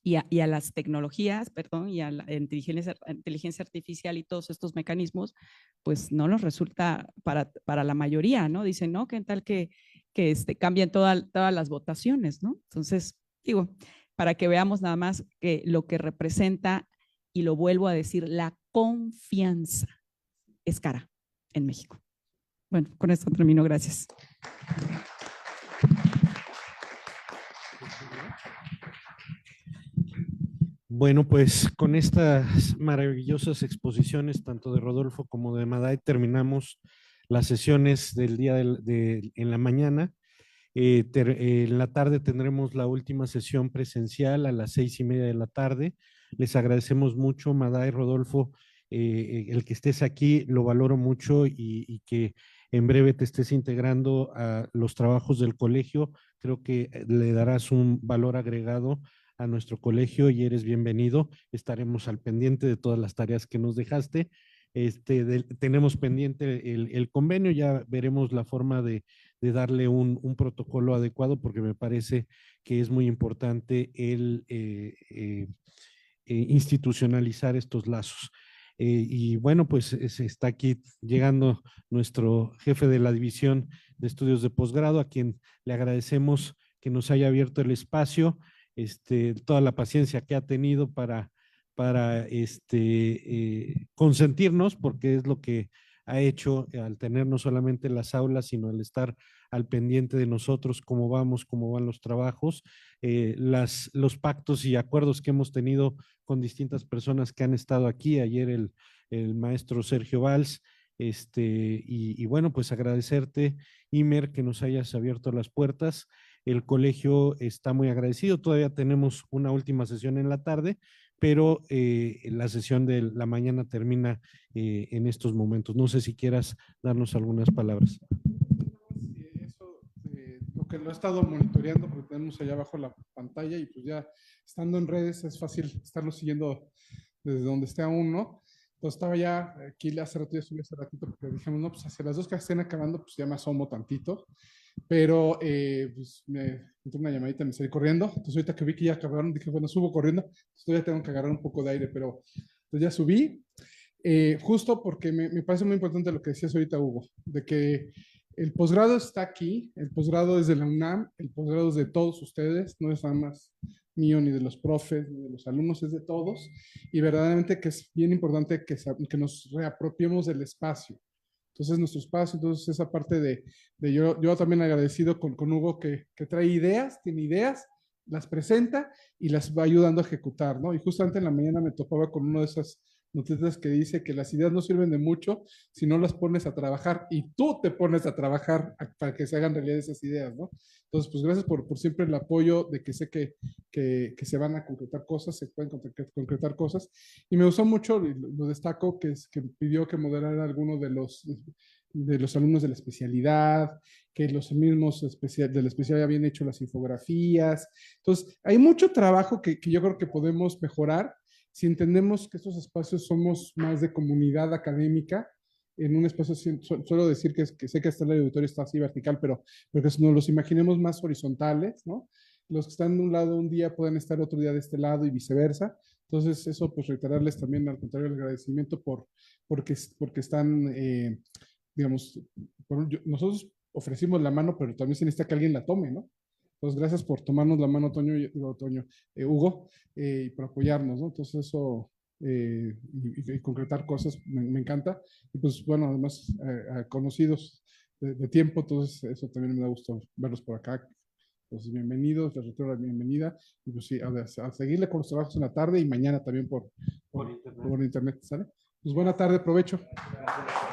Y a las tecnologías, perdón, y a la inteligencia artificial y todos estos mecanismos, pues no nos resulta para la mayoría, ¿no? Dicen, no, ¿qué tal que cambien todas las votaciones, ¿no? Entonces, digo, para que veamos nada más que lo que representa, y lo vuelvo a decir, la confianza es cara en México. Bueno, con esto termino, gracias. Bueno, pues con estas maravillosas exposiciones, tanto de Rodolfo como de Maday, terminamos las sesiones del día en la mañana. En la tarde tendremos la última sesión presencial a las 6:30 de la tarde. Les agradecemos mucho, Maday, Rodolfo, el que estés aquí, lo valoro mucho y que en breve te estés integrando a los trabajos del colegio. Creo que le darás un valor agregado a nuestro colegio y eres bienvenido. Estaremos al pendiente de todas las tareas que nos dejaste. Tenemos pendiente el convenio, ya veremos la forma de darle un protocolo adecuado, porque me parece que es muy importante el institucionalizar estos lazos. Y bueno, pues está aquí llegando nuestro jefe de la división de estudios de posgrado, a quien le agradecemos que nos haya abierto el espacio, toda la paciencia que ha tenido para consentirnos, porque es lo que ha hecho al tener no solamente las aulas, sino al estar al pendiente de nosotros, cómo vamos, cómo van los trabajos, los pactos y acuerdos que hemos tenido con distintas personas que han estado aquí. Ayer el maestro Sergio Valls, y bueno, pues agradecerte, Imer, que nos hayas abierto las puertas. El colegio está muy agradecido. Todavía tenemos una última sesión en la tarde, pero la sesión de la mañana termina en estos momentos. No sé si quieras darnos algunas palabras. Eso, lo que lo he estado monitoreando, porque tenemos allá abajo la pantalla, y pues ya estando en redes es fácil estarlo siguiendo desde donde esté aún, ¿no? Entonces estaba ya aquí hace rato, ya subí hace ratito, porque dijimos, no, pues hacia las 2 que estén acabando, pues ya me asomo tantito. Pero pues me entró una llamadita, me salí corriendo. Entonces ahorita que vi que ya acabaron, dije, bueno, subo corriendo. Entonces todavía tengo que agarrar un poco de aire, pero entonces ya subí. Justo porque me parece muy importante lo que decías ahorita, Hugo, de que el posgrado está aquí, el posgrado es de la UNAM, el posgrado es de todos ustedes, no es nada más mío, ni de los profes, ni de los alumnos, es de todos. Y verdaderamente que es bien importante que nos reapropiemos del espacio. Entonces, nuestro espacio, entonces esa parte de yo también agradecido con Hugo que trae ideas, tiene ideas, las presenta y las va ayudando a ejecutar, ¿no? Y justamente en la mañana me topaba con una de esas noticias que dice que las ideas no sirven de mucho si no las pones a trabajar, y tú te pones a trabajar para que se hagan realidad esas ideas, ¿no? Entonces, pues gracias por siempre el apoyo, de que sé que se van a concretar cosas, se pueden concretar cosas. Y me gustó mucho, lo destaco, que pidió que moderara alguno de los alumnos de la especialidad, que los mismos de la especialidad habían hecho las infografías. Entonces, hay mucho trabajo que yo creo que podemos mejorar si entendemos que estos espacios somos más de comunidad académica. En un espacio, suelo decir que sé que hasta el auditorio está así vertical, pero que nos los imaginemos más horizontales, ¿no? Los que están de un lado un día pueden estar otro día de este lado y viceversa. Entonces, eso, pues reiterarles también, al contrario, el agradecimiento porque están, digamos, nosotros ofrecimos la mano, pero también se necesita que alguien la tome, ¿no? Entonces, gracias por tomarnos la mano, Hugo, y por apoyarnos, ¿no? Entonces, eso, y concretar cosas, me encanta. Y pues, bueno, además, conocidos de tiempo, entonces, eso también me da gusto verlos por acá. Entonces, bienvenidos, les reitero la bienvenida. Y pues sí, a seguirle con los trabajos en la tarde y mañana también por internet, ¿sale? Pues buena tarde, provecho. Gracias.